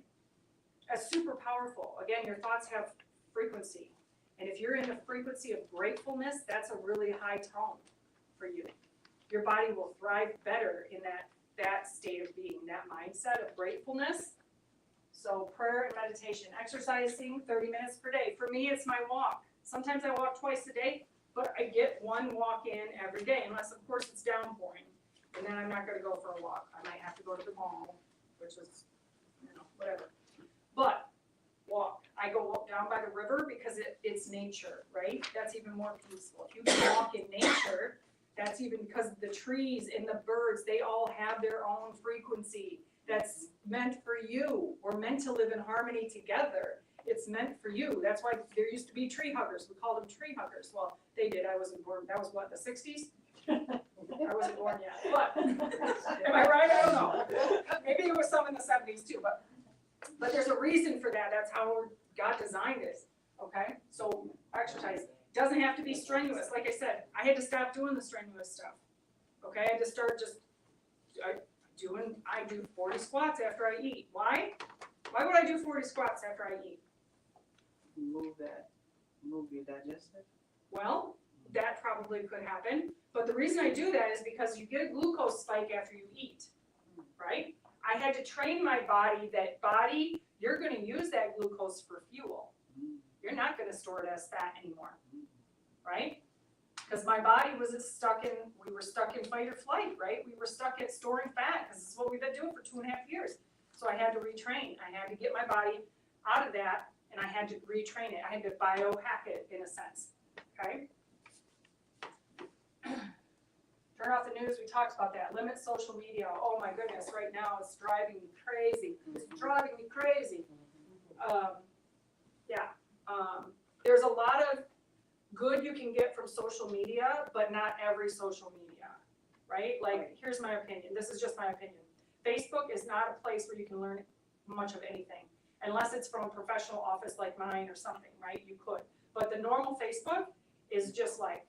That's super powerful. Again, your thoughts have frequency. And if you're in the frequency of gratefulness, that's a really high tone for you. Your body will thrive better in that state of being, that mindset of gratefulness. So prayer and meditation, exercising 30 minutes per day. For me, it's my walk. Sometimes I walk twice a day, but I get one walk in every day, unless of course it's downpouring. And then I'm not gonna go for a walk. I might have to go to the mall, which is, whatever. But walk. I go walk down by the river because it's nature, right? That's even more peaceful. If you can walk in nature, that's even because the trees and the birds, they all have their own frequency. That's meant for you. We're meant to live in harmony together. It's meant for you. That's why there used to be tree huggers. We called them tree huggers. Well, they did. I wasn't born. That was what, the 60s? I wasn't born yet. But, am I right? I don't know. Maybe there was some in the 70s too, but there's a reason for that. That's how God designed it. Okay? So exercise doesn't have to be strenuous. Like I said, I had to stop doing the strenuous stuff. Okay? I had to start just I do 40 squats after I eat. Why? Why would I do 40 squats after I eat? Move your digestive. Well, that probably could happen. But the reason I do that is because you get a glucose spike after you eat, right? I had to train my body that you're going to use that glucose for fuel. You're not going to store it as fat anymore, right? Because my body we were stuck in fight or flight, right? We were stuck at storing fat because this is what we've been doing for 2.5 years. So I had to retrain. I had to get my body out of that and I had to retrain it. I had to biohack it in a sense, okay? Turn off the news, we talked about that. Limit social media. Oh my goodness, right now it's driving me crazy. It's driving me crazy. There's a lot of good you can get from social media, but not every social media, right? Like, here's my opinion. This is just my opinion. Facebook is not a place where you can learn much of anything, unless it's from a professional office like mine or something, right? You could. But the normal Facebook is just like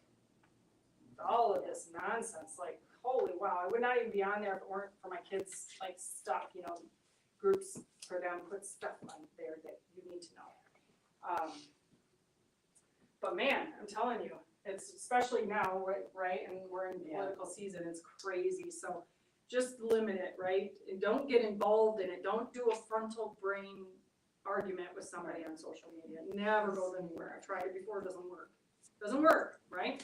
all of this nonsense. Like, holy wow, I would not even be on there if it weren't for my kids' like stuff, groups for them, put stuff on there that you need to know. But man, I'm telling you, it's especially now, right? And we're in political season, it's crazy. So just limit it, right? And don't get involved in it. Don't do a frontal brain argument with somebody on social media. It never goes anywhere. I've tried it before, it doesn't work. Doesn't work, right?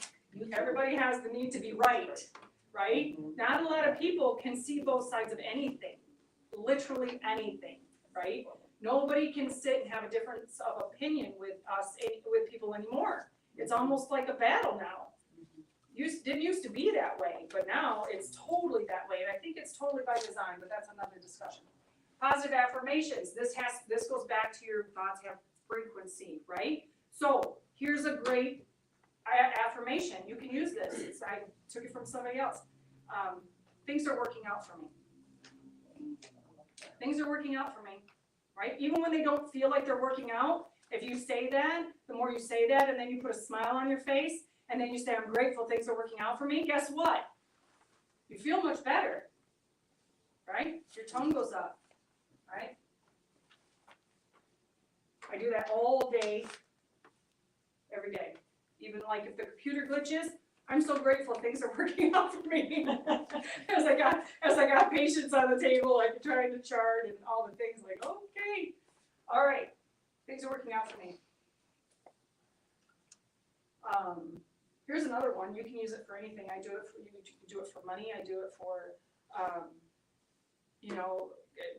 Everybody has the need to be right? Not a lot of people can see both sides of anything, literally anything, right? Nobody can sit and have a difference of opinion with us, with people anymore. It's almost like a battle now. Didn't used to be that way, but now it's totally that way, and I think it's totally by design, but that's another discussion. Positive affirmations, this goes back to your thoughts have frequency, right? So, here's a great affirmation, you can use this, I took it from somebody else. Things are working out for me. Things are working out for me, right? Even when they don't feel like they're working out, if you say that, the more you say that, and then you put a smile on your face, and then you say, I'm grateful things are working out for me, guess what? You feel much better, right? Your tone goes up, right? I do that all day, every day. Even like if the computer glitches, I'm so grateful things are working out for me. as I got patients on the table, like trying to chart and all the things, like, okay, all right, things are working out for me. Here's another one. You can use it for anything. I do it for you. You can do it for money. I do it for,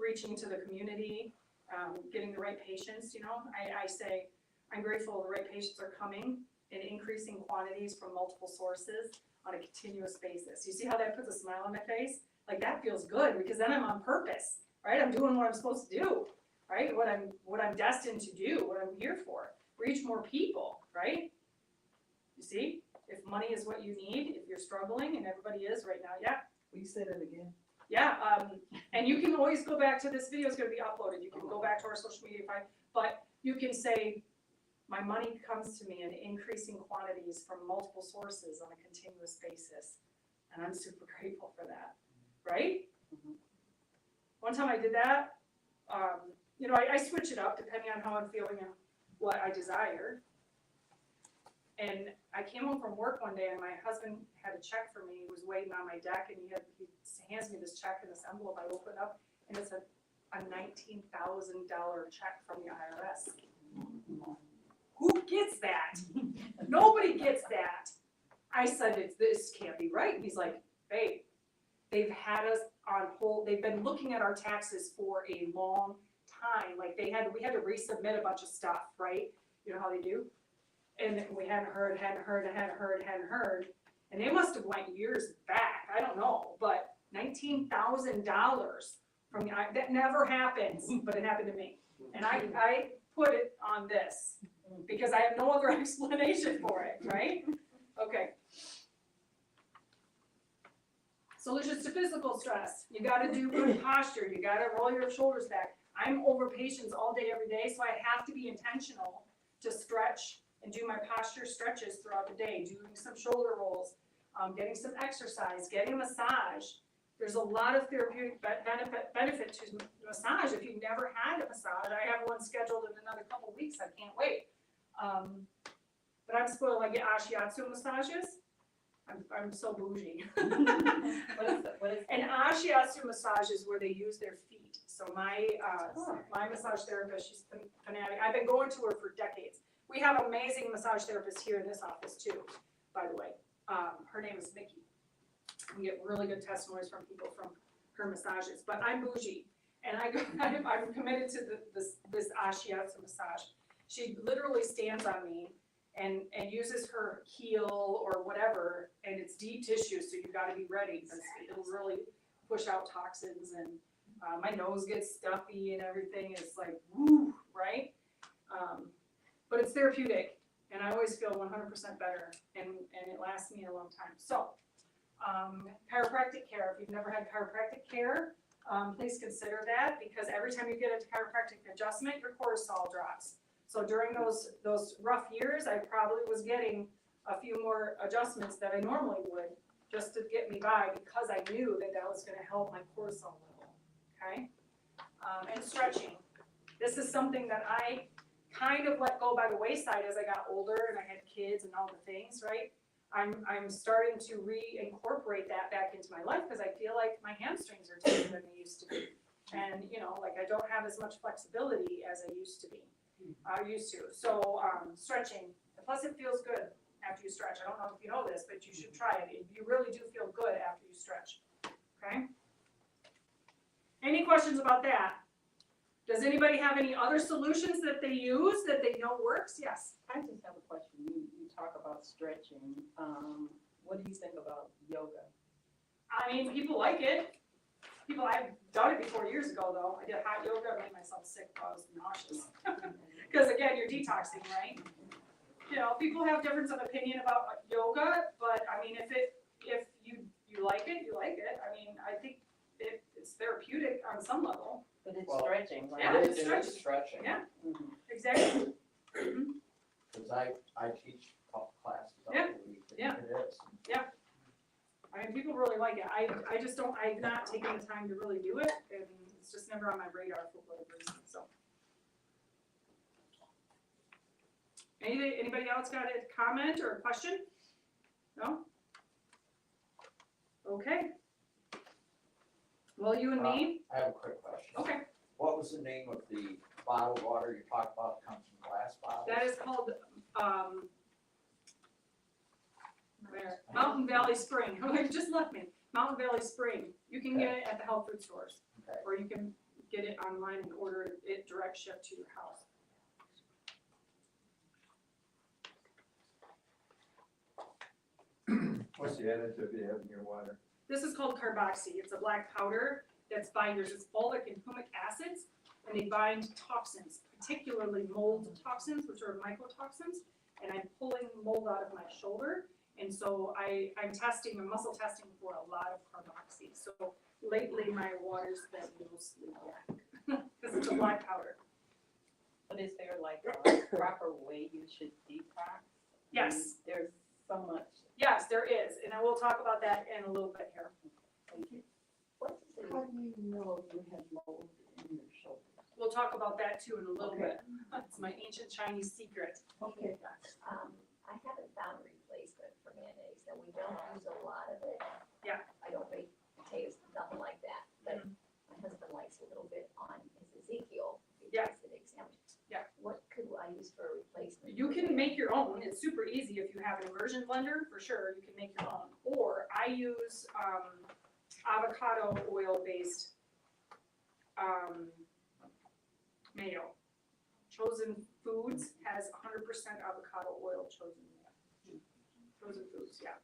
reaching to the community, getting the right patients. I say I'm grateful the right patients are coming in increasing quantities from multiple sources on a continuous basis. You see how that puts a smile on my face? Like that feels good because then I'm on purpose, right? I'm doing what I'm supposed to do, right? What I'm destined to do, what I'm here for. Reach more people, right? You see? If money is what you need, if you're struggling, and everybody is right now, yeah. Will you say that again? Yeah, and you can always go back to this video is going to be uploaded. You can go back to our social media, but you can say, my money comes to me in increasing quantities from multiple sources on a continuous basis, and I'm super grateful for that, right? Mm-hmm. One time I did that, I switch it up depending on how I'm feeling and what I desire. And I came home from work one day and my husband had a check for me. He was waiting on my deck and he hands me this check in this envelope. I open it up and it's a $19,000 check from the IRS. Who gets that? Nobody gets that. I said, this can't be right. And he's like, babe, they've had us on hold. They've been looking at our taxes for a long time. Like we had to resubmit a bunch of stuff, right? You know how they do? And we hadn't heard, and they must have went years back, I don't know, but $19,000 from that never happens, but it happened to me. And I put it on this, because I have no other explanation for it, right? Okay. Solutions to physical stress. You gotta do good posture, you gotta roll your shoulders back. I'm over patients all day, every day, so I have to be intentional to stretch and do my posture stretches throughout the day, doing some shoulder rolls, getting some exercise, getting a massage. There's a lot of therapeutic benefit to massage. If you've never had a massage, I have one scheduled in another couple weeks. I can't wait. But I'm spoiled. I get ashiatsu massages. I'm so bougie. What is An ashiatsu massage is where they use their feet. So my massage therapist, she's fanatic. I've been going to her for decades. We have amazing massage therapists here in this office too, by the way. Her name is Mickey. We get really good testimonies from people from her massages. But I'm bougie, and I'm committed to this ashiatsu massage. She literally stands on me and uses her heel or whatever, and it's deep tissue, so you got to be ready because it'll really push out toxins, and my nose gets stuffy and everything. It's like woo, right? But it's therapeutic, and I always feel 100% better, and it lasts me a long time. So, chiropractic care. If you've never had chiropractic care, please consider that, because every time you get a chiropractic adjustment, your cortisol drops. So during those rough years, I probably was getting a few more adjustments than I normally would, just to get me by, because I knew that was going to help my cortisol level. Okay, and stretching. This is something that I kind of let go by the wayside as I got older and I had kids and all the things, right? I'm starting to reincorporate that back into my life because I feel like my hamstrings are tighter than they used to be. And, like I don't have as much flexibility as I used to be. So stretching, plus it feels good after you stretch. I don't know if you know this, but you should try it. You really do feel good after you stretch, okay? Any questions about that? Does anybody have any other solutions that they use that they know works? Yes. I just have a question. You talk about stretching. What do you think about yoga? I mean, people like it. I've done it before years ago though. I did hot yoga, made myself sick, I was nauseous. Because again, you're detoxing, right? You know, people have difference of opinion about yoga, but I mean, if you like it, you like it. I mean, I think it's therapeutic on some level. But it's Well, stretching, right? Yeah, It it's is stretching. stretching. Yeah. Mhm. Exactly. Mhm. Cause I teach a couple classes out Yeah, a week. yeah. It is. I mean, people really like it. I just don't, I've not taken the time to really do it, and it's just never on my radar for whatever reason, so. Anybody else got a comment or a question? No? Okay. Well, you and me? I have a quick question. Okay, What was the name of the bottled water you talked about, comes in glass bottles? that is called, Mountain Valley Spring. Oh, you just left me. Mountain Valley Spring. You can get it at the health food stores. Okay. Or you can get it online and order it direct shipped to your house. What's the additive you have in your water? This is called carboxy. It's a black powder that's binders. It's fulvic and humic acids, and they bind toxins, particularly mold toxins, which are mycotoxins. And I'm pulling mold out of my shoulder, and so I'm muscle testing for a lot of carboxy. So lately, my water's been mostly black because it's a black powder. But is there like a proper way you should detox? Yes. There's so much. Yes, there is, and I will talk about that in a little bit here. Thank you. How do you know you have mold in your shoulder? We'll talk about that too in a little Okay. bit. It's my ancient Chinese secret. Okay. I haven't found a replacement for mayonnaise, and we don't use a lot of it. Yeah. I don't make potatoes, nothing like that, but my husband likes a little bit on his Ezekiel. He Yeah. likes the egg sandwich. Yeah. What could I use for a replacement? You can make your own. It's super easy if you have an immersion blender, for sure, you can make your own. Or I use avocado oil based mayo. Chosen Foods has 100% avocado oil chosen. Chosen Foods, yeah.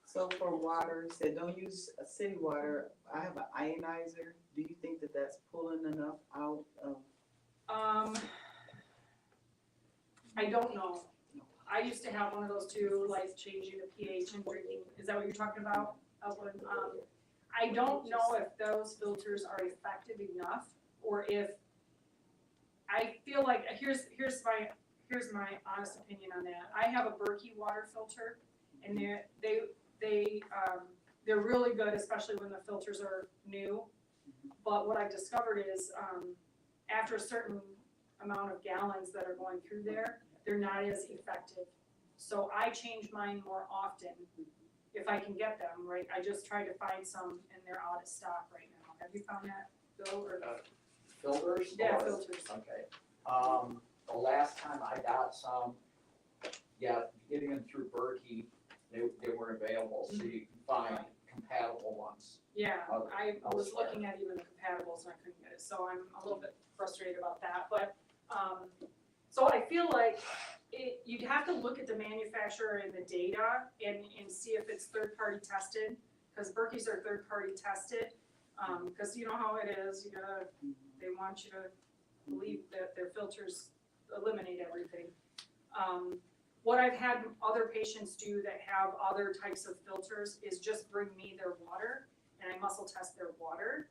So for water, you said don't use city water. I have an ionizer. Do you think that that's pulling enough out of? I don't know. I used to have one of those too, like changing the pH and drinking. Is that what you're talking about, Evelyn? I don't know if those filters are effective enough, or if I feel like here's my honest opinion on that. I have a Berkey water filter, and they're really good, especially when the filters are new. But what I've discovered is after a certain amount of gallons that are going through there, they're not as effective. So I change mine more often if I can get them, right? I just try to find some and they're out of stock right now. Have you found that, Bill? Or Filters? Yeah, Or- filters. Okay. The last time I got some, yeah, getting them through Berkey, they weren't available, so you can find compatible ones. Yeah, Other- I was elsewhere. looking at even the compatibles and I couldn't get it, so I'm a little bit frustrated about that, but, so I feel like you'd have to look at the manufacturer and the data and see if it's third-party tested, because Berkey's are third-party tested, because you know how it is, they want you to believe that their filters eliminate everything. What I've had other patients do that have other types of filters is just bring me their water, and I muscle test their water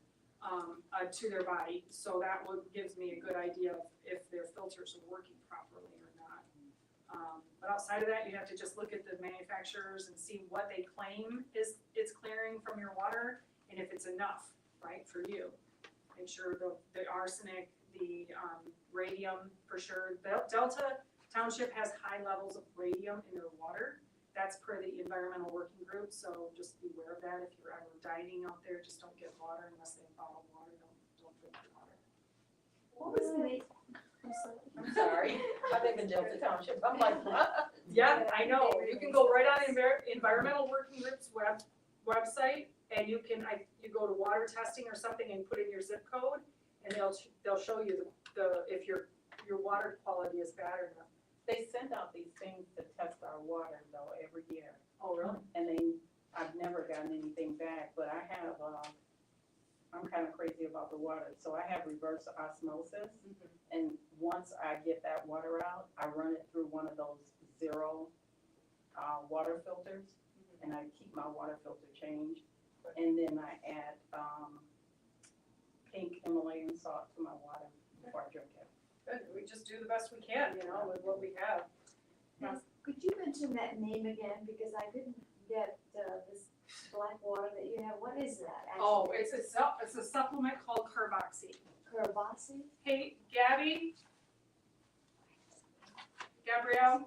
to their body, so that gives me a good idea of if their filters are working properly or not. But outside of that, you have to just look at the manufacturers and see what they claim it's clearing from your water, and if it's enough, right, for you. Make sure the arsenic, the radium, for sure. Delta Township has high levels of radium in their water. That's per the environmental working group, so just be aware of that. If you're ever dining out there, just don't get water unless they have bottled water. Don't drink the water. What was the name? I'm sorry. I live in Delta Township. I'm like, what? Yeah, I know. You can go right on environmental working group's website, and you go to water testing or something and put in your zip code, and they'll show you if your water quality is bad or not. They send out these things to test our water though every year, Oh, really? and I've never gotten anything back, but I have, I'm kinda crazy about the water, so I have reverse osmosis. And once I get that water out, I run it through one of those zero, water filters, and I keep my water filter changed. And then I add, pink Himalayan salt to my water before I drink it. Good, we just do the best we can, you know, with what we have. Now, could you mention that name again, because I didn't get, this black water that you have, what is that actually? Oh, it's a supplement called Carboxy. Carboxy? Hey, Gabrielle?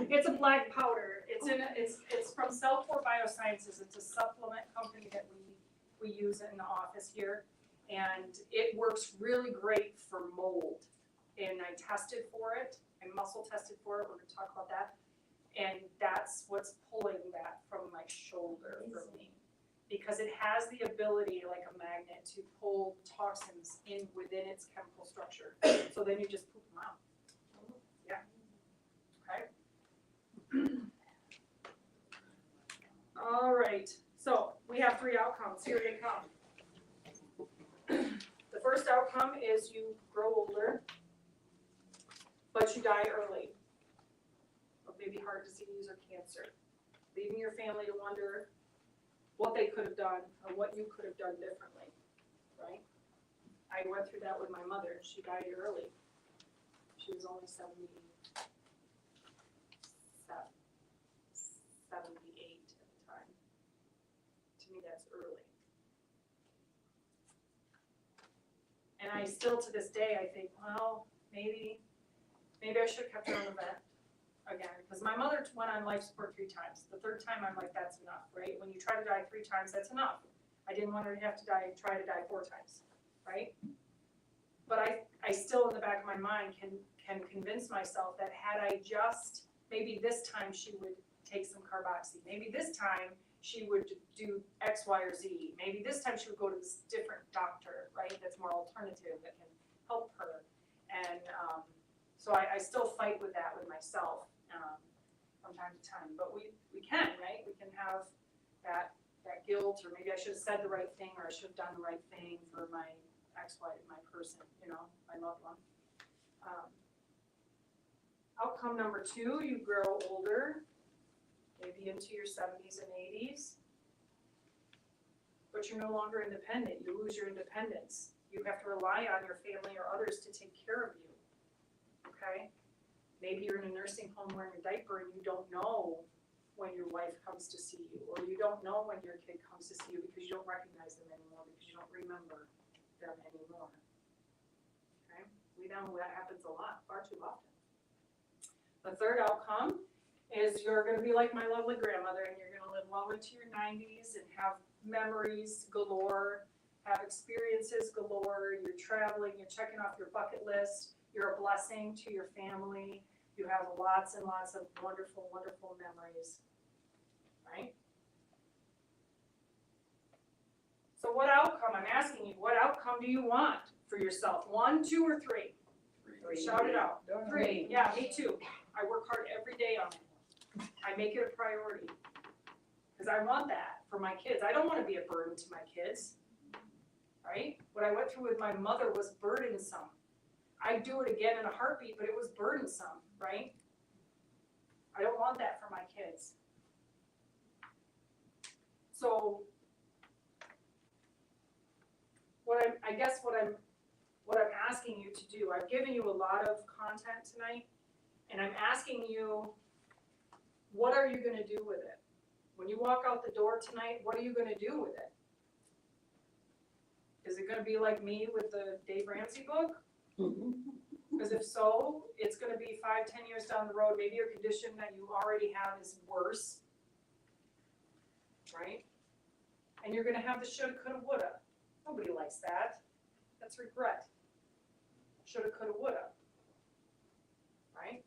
It's a black powder. It's from Cellcore Biosciences. It's a supplement company that we use in the office here. And it works really great for mold. And I tested for it. I muscle tested for it. We're gonna talk about that. And that's what's pulling that from my shoulder for me. Because it has the ability, like a magnet, to pull toxins in within its chemical structure. So then you just poop them out. Yeah. Okay. All right, so we have 3 outcomes. Here they come. The first outcome is you grow older, but you die early of maybe heart disease or cancer, leaving your family to wonder what they could have done or what you could have done differently, right? I went through that with my mother. She died early. She was only 78 at the time. To me, that's early. And I still, to this day, I think, well, maybe I should have kept her on the vet again, because my mother went on life support 3 times. The 3rd time, I'm like, that's enough, right? When you try to die 3 times, that's enough. I didn't want her to have to try to die 4 times, right? But I still, in the back of my mind, can convince myself that had I just, maybe this time she would take some Carboxy. Maybe this time she would do X, Y, or Z. Maybe this time she would go to this different doctor, right? That's more alternative, that can help her. And so I still fight with that with myself from time to time. But we can, right? We can have that guilt, or maybe I should have said the right thing, or I should have done the right thing for my ex-wife, my person, you know, my loved one. Outcome number 2, you grow older, maybe into your 70s and 80s, but you're no longer independent. You lose your independence. You have to rely on your family or others to take care of you, okay? Maybe you're in a nursing home wearing a diaper and you don't know when your wife comes to see you, or you don't know when your kid comes to see you because you don't recognize them anymore, because you don't remember them anymore, okay? We know that happens a lot, far too often. The 3rd outcome is you're gonna be like my lovely grandmother, and you're gonna live well into your 90s and have memories galore, have experiences galore, you're traveling, you're checking off your bucket list, you're a blessing to your family, you have lots and lots of wonderful, wonderful memories, right? So what outcome, I'm asking you, what outcome do you want for yourself? 1, 2, or 3? 3. Shout it out. 3, yeah, me too. I work hard every day on it. I make it a priority, because I want that for my kids. I don't want to be a burden to my kids, right? What I went through with my mother was burdensome. I'd do it again in a heartbeat, but it was burdensome, right? I don't want that for my kids. So I guess what I'm asking you to do, I've given you a lot of content tonight, and I'm asking you, what are you gonna do with it? When you walk out the door tonight, what are you gonna do with it? Is it gonna be like me with the Dave Ramsey book? Because if so, it's gonna be 5, 10 years down the road, maybe your condition that you already have is worse, right? And you're gonna have the shoulda, coulda, woulda. Nobody likes that. That's regret. Shoulda, coulda, woulda. Right?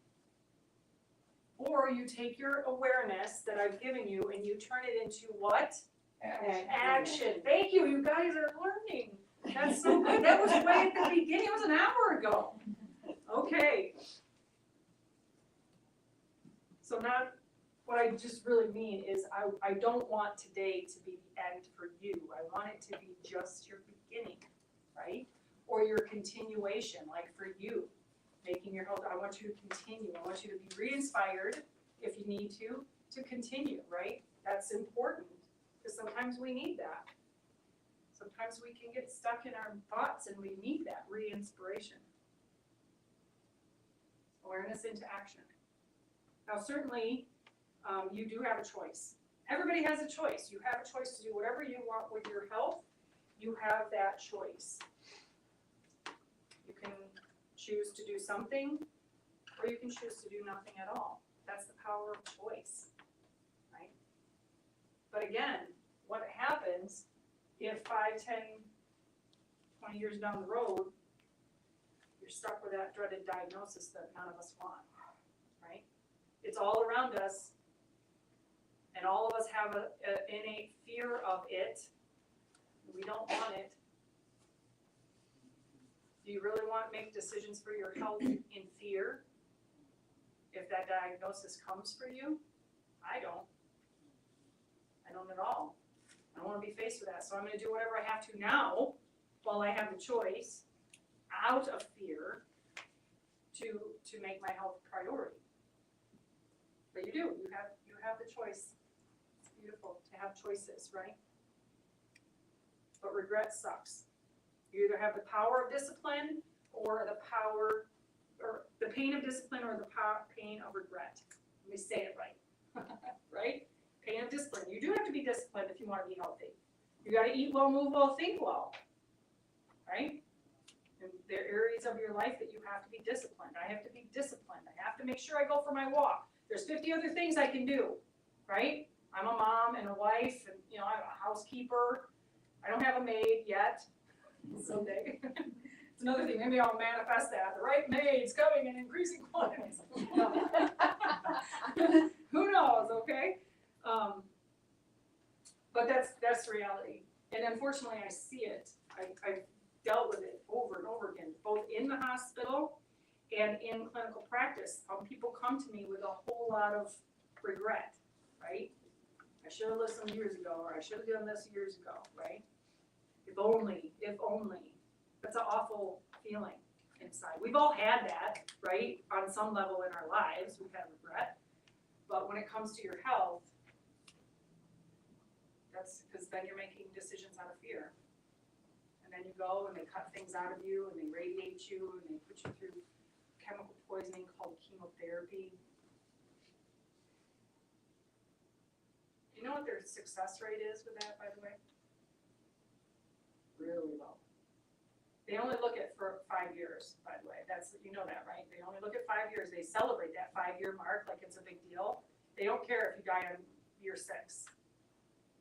Or you take your awareness that I've given you and you turn it into what? Action. Action. Thank you. You guys are learning. That's so good. That was way at the beginning. It was an hour ago. Okay. So now, what I just really mean is I don't want today to be the end for you. I want it to be just your beginning, right? Or your continuation, like for you, making your health, I want you to continue. I want you to be re-inspired if you need to continue, right? That's important, because sometimes we need that. Sometimes we can get stuck in our thoughts and we need that re-inspiration. Awareness into action. Now certainly, you do have a choice. Everybody has a choice. You have a choice to do whatever you want with your health. You have that choice. You can choose to do something, or you can choose to do nothing at all. That's the power of choice, right? But again, what happens if 5, 10, 20 years down the road, you're stuck with that dreaded diagnosis that none of us want, right? It's all around us, and all of us have an innate fear of it. We don't want it. Do you really want to make decisions for your health in fear if that diagnosis comes for you? I don't. I don't at all. I don't want to be faced with that, so I'm going to do whatever I have to now while I have the choice out of fear to make my health a priority. But you do. You have the choice. It's beautiful to have choices, right? But regret sucks. You either have the power of discipline or the power, or the pain of discipline or the pain of regret. Let me say it right. Right? Pain of discipline. You do have to be disciplined if you want to be healthy. You got to eat well, move well, think well. Right? And there are areas of your life that you have to be disciplined. I have to be disciplined. I have to make sure I go for my walk. There's 50 other things I can do. Right? I'm a mom and a wife, and I'm a housekeeper. I don't have a maid yet. Someday. It's another thing. Maybe I'll manifest that. The right maid's coming in increasing quantities. Who knows, okay? But that's reality. And unfortunately, I see it. I've dealt with it over and over again, both in the hospital and in clinical practice. People come to me with a whole lot of regret, right? I should have listened years ago, or I should have done this years ago, right? If only. That's an awful feeling inside. We've all had that, right? On some level in our lives, we've had regret. But when it comes to your health, that's because then you're making decisions out of fear. And then you go and they cut things out of you and they radiate you and they put you through chemical poisoning called chemotherapy. Do you know what their success rate is with that, by the way? Really low. They only look at for 5 years, by the way. You know that, right? They only look at 5 years. They celebrate that 5-year mark like it's a big deal. They don't care if you die on year 6.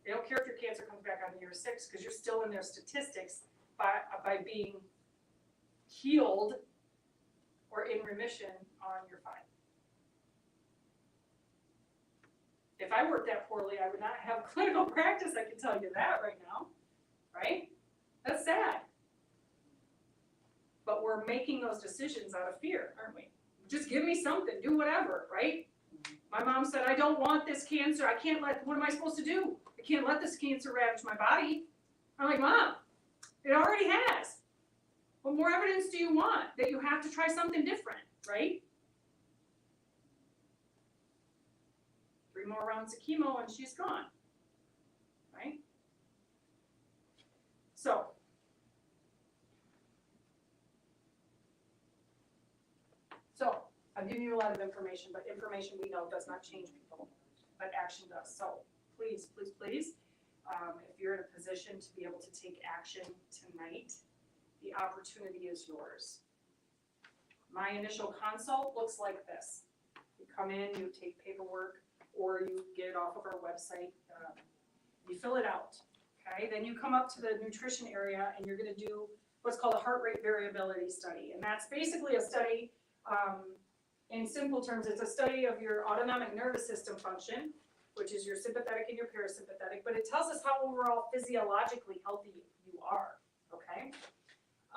They don't care if your cancer comes back on year 6 because you're still in their statistics by being healed or in remission on year 5. If I worked that poorly, I would not have clinical practice. I can tell you that right now, right? That's sad. But we're making those decisions out of fear, aren't we? Just give me something, do whatever, right? My mom said, I don't want this cancer. What am I supposed to do? I can't let this cancer ravage my body. I'm like, Mom, it already has. What more evidence do you want that you have to try something different, right? 3 more rounds of chemo and she's gone, right? So, I've given you a lot of information, but information we know does not change people, but action does. So please, please, please, if you're in a position to be able to take action tonight, the opportunity is yours. My initial consult looks like this. You come in, you take paperwork, or you get it off of our website. You fill it out, okay? Then you come up to the nutrition area and you're gonna do what's called a heart rate variability study. And that's basically a study, in simple terms, it's a study of your autonomic nervous system function, which is your sympathetic and your parasympathetic, but it tells us how overall physiologically healthy you are, okay?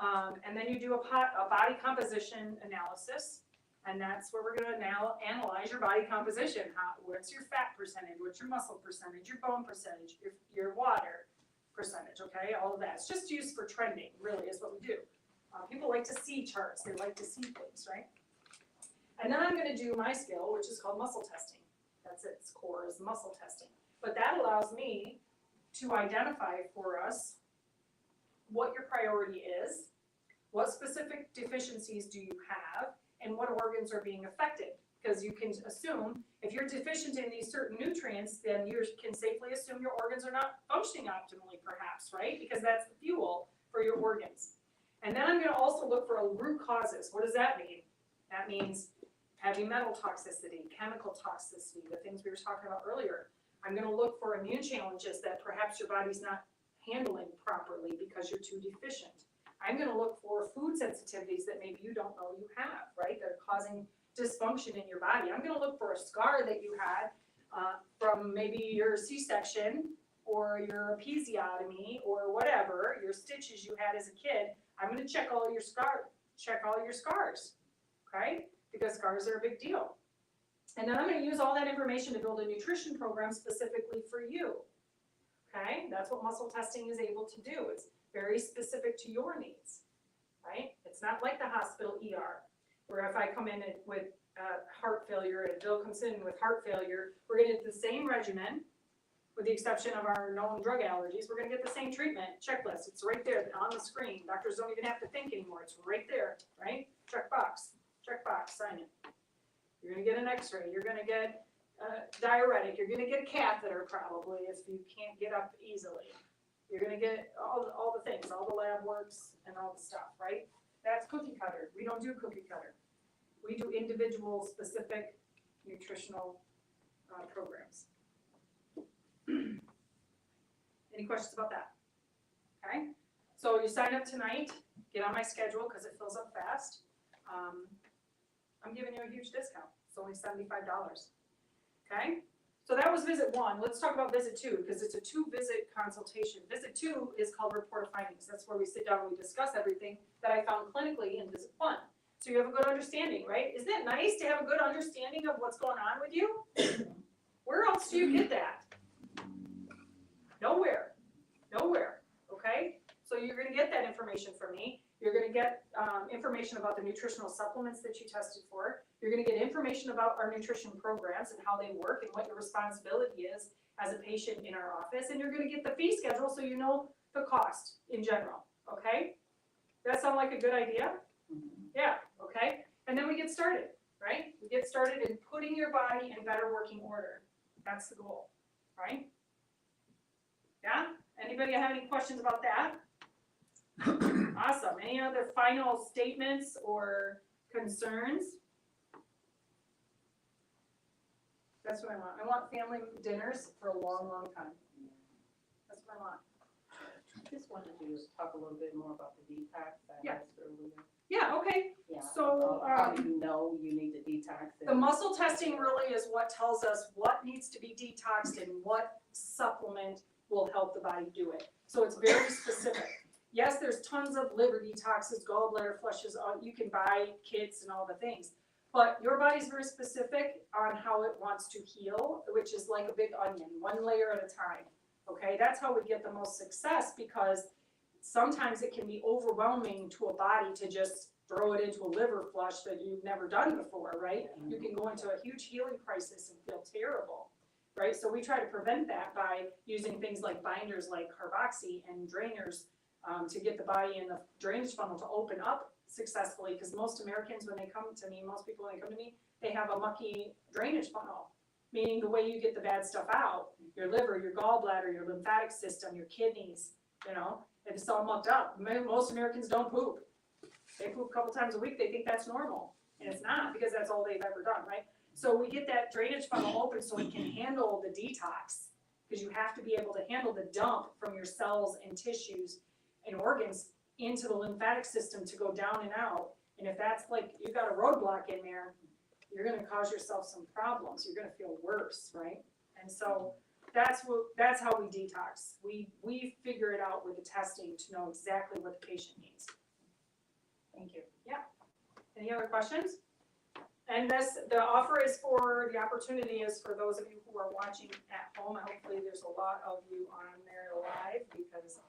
And then you do a body composition analysis, and that's where we're gonna now analyze your body composition. What's your fat percentage, what's your muscle percentage, your bone percentage, your water percentage, okay? All of that. It's just used for trending, really, is what we do. People like to see charts, they like to see things, right? And then I'm gonna do my skill, which is called muscle testing. That's its core, is muscle testing. But that allows me to identify for us what your priority is, what specific deficiencies do you have, and what organs are being affected. Because you can assume, if you're deficient in these certain nutrients, then you can safely assume your organs are not functioning optimally, perhaps, right? Because that's the fuel for your organs. And then I'm gonna also look for root causes. What does that mean? That means heavy metal toxicity, chemical toxicity, the things we were talking about earlier. I'm gonna look for immune challenges that perhaps your body's not handling properly because you're too deficient. I'm gonna look for food sensitivities that maybe you don't know you have, right? That are causing dysfunction in your body. I'm gonna look for a scar that you had from maybe your C-section or your episiotomy or whatever, your stitches you had as a kid. I'm gonna check all your scars, okay? Because scars are a big deal. And then I'm gonna use all that information to build a nutrition program specifically for you, okay? That's what muscle testing is able to do. It's very specific to your needs, right? It's not like the hospital ER, where if I come in with heart failure and Bill comes in with heart failure, we're gonna get the same regimen, with the exception of our known drug allergies. We're gonna get the same treatment checklist. It's right there on the screen. Doctors don't even have to think anymore. It's right there, right? Check box, sign it. You're gonna get an x-ray. You're gonna get diuretic. You're gonna get a catheter probably if you can't get up easily. You're gonna get all the things, all the lab works and all the stuff, right? That's cookie cutter. We don't do cookie cutter. We do individual specific nutritional programs. Any questions about that? Okay, so you sign up tonight, get on my schedule because it fills up fast. I'm giving you a huge discount. It's only $75. Okay? So that was visit 1. Let's talk about visit 2 because it's a 2-visit consultation. Visit 2 is called report of findings. That's where we sit down and we discuss everything that I found clinically in visit 1. So you have a good understanding, right? Isn't it nice to have a good understanding of what's going on with you? Where else do you get that? Nowhere, okay? So you're gonna get that information from me. You're gonna get information about the nutritional supplements that you tested for. You're gonna get information about our nutrition programs and how they work and what your responsibility is as a patient in our office. And you're gonna get the fee schedule so you know the cost in general, okay? That sound like a good idea? Yeah, okay? And then we get started, right? We get started in putting your body in better working order. That's the goal, right? Yeah? Anybody have any questions about that? Awesome. Any other final statements or concerns? That's what I want. I want family dinners for a long, long time. That's what I want. Just wanted to talk a little bit more about the detox I Yeah. asked earlier. Yeah, okay. Yeah. So, How do you know you need to detox? the muscle testing really is what tells us what needs to be detoxed and what supplement will help the body do it. So it's very specific. Yes, there's tons of liver detoxes, gallbladder flushes, you can buy kits and all the things. But your body's very specific on how it wants to heal, which is like a big onion, one layer at a time. Okay, that's how we get the most success because sometimes it can be overwhelming to a body to just throw it into a liver flush that you've never done before, right? You can go into a huge healing crisis and feel terrible, right? So we try to prevent that by using things like binders like carboxy and drainers to get the body in the drainage funnel to open up successfully because most Americans, when they come to me, most people when they come to me, they have a mucky drainage funnel, meaning the way you get the bad stuff out, your liver, your gallbladder, your lymphatic system, your kidneys, you know, it's all mucked up. Most Americans don't poop. They poop a couple times a week, they think that's normal, and it's not because that's all they've ever done, right? So we get that drainage funnel open so it can handle the detox because you have to be able to handle the dump from your cells and tissues and organs into the lymphatic system to go down and out. And if that's like, you got a roadblock in there, you're gonna cause yourself some problems. You're gonna feel worse, right? And so that's how we detox. We figure it out with the testing to know exactly what the patient needs. Thank you. Any other questions? And the offer is for, the opportunity is for those of you who are watching at home. Hopefully there's a lot of you on there live, because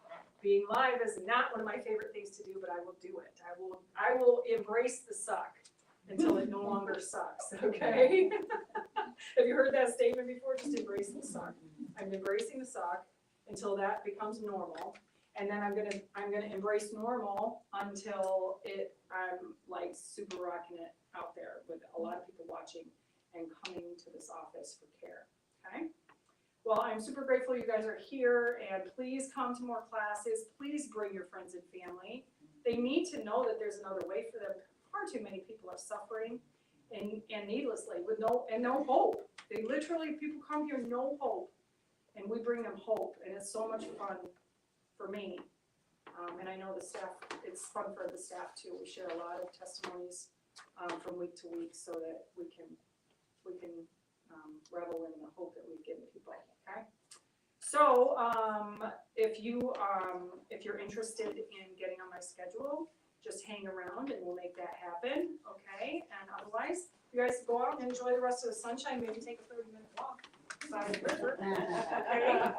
being live is not one of my favorite things to do, but I will do it. I will embrace the suck until it no longer sucks, okay? Have you heard that statement before? Just embrace the suck. I'm embracing the suck until that becomes normal. And then I'm gonna embrace normal until I'm like super rocking it out there with a lot of people watching and coming to this office for care, okay? Well, I'm super grateful you guys are here, and please come to more classes. Please bring your friends and family. They need to know that there's another way for them. Far too many people are suffering and needlessly with no hope. They literally, people come here, no hope, and we bring them hope, and it's so much fun for me. And I know the staff, it's fun for the staff too. We share a lot of testimonies from week to week so that we can revel in the hope that we've given people, okay? So if you're interested in getting on my schedule, just hang around and we'll make that happen, okay? And otherwise, you guys go out and enjoy the rest of the sunshine, maybe take a 30-minute walk beside the river, okay?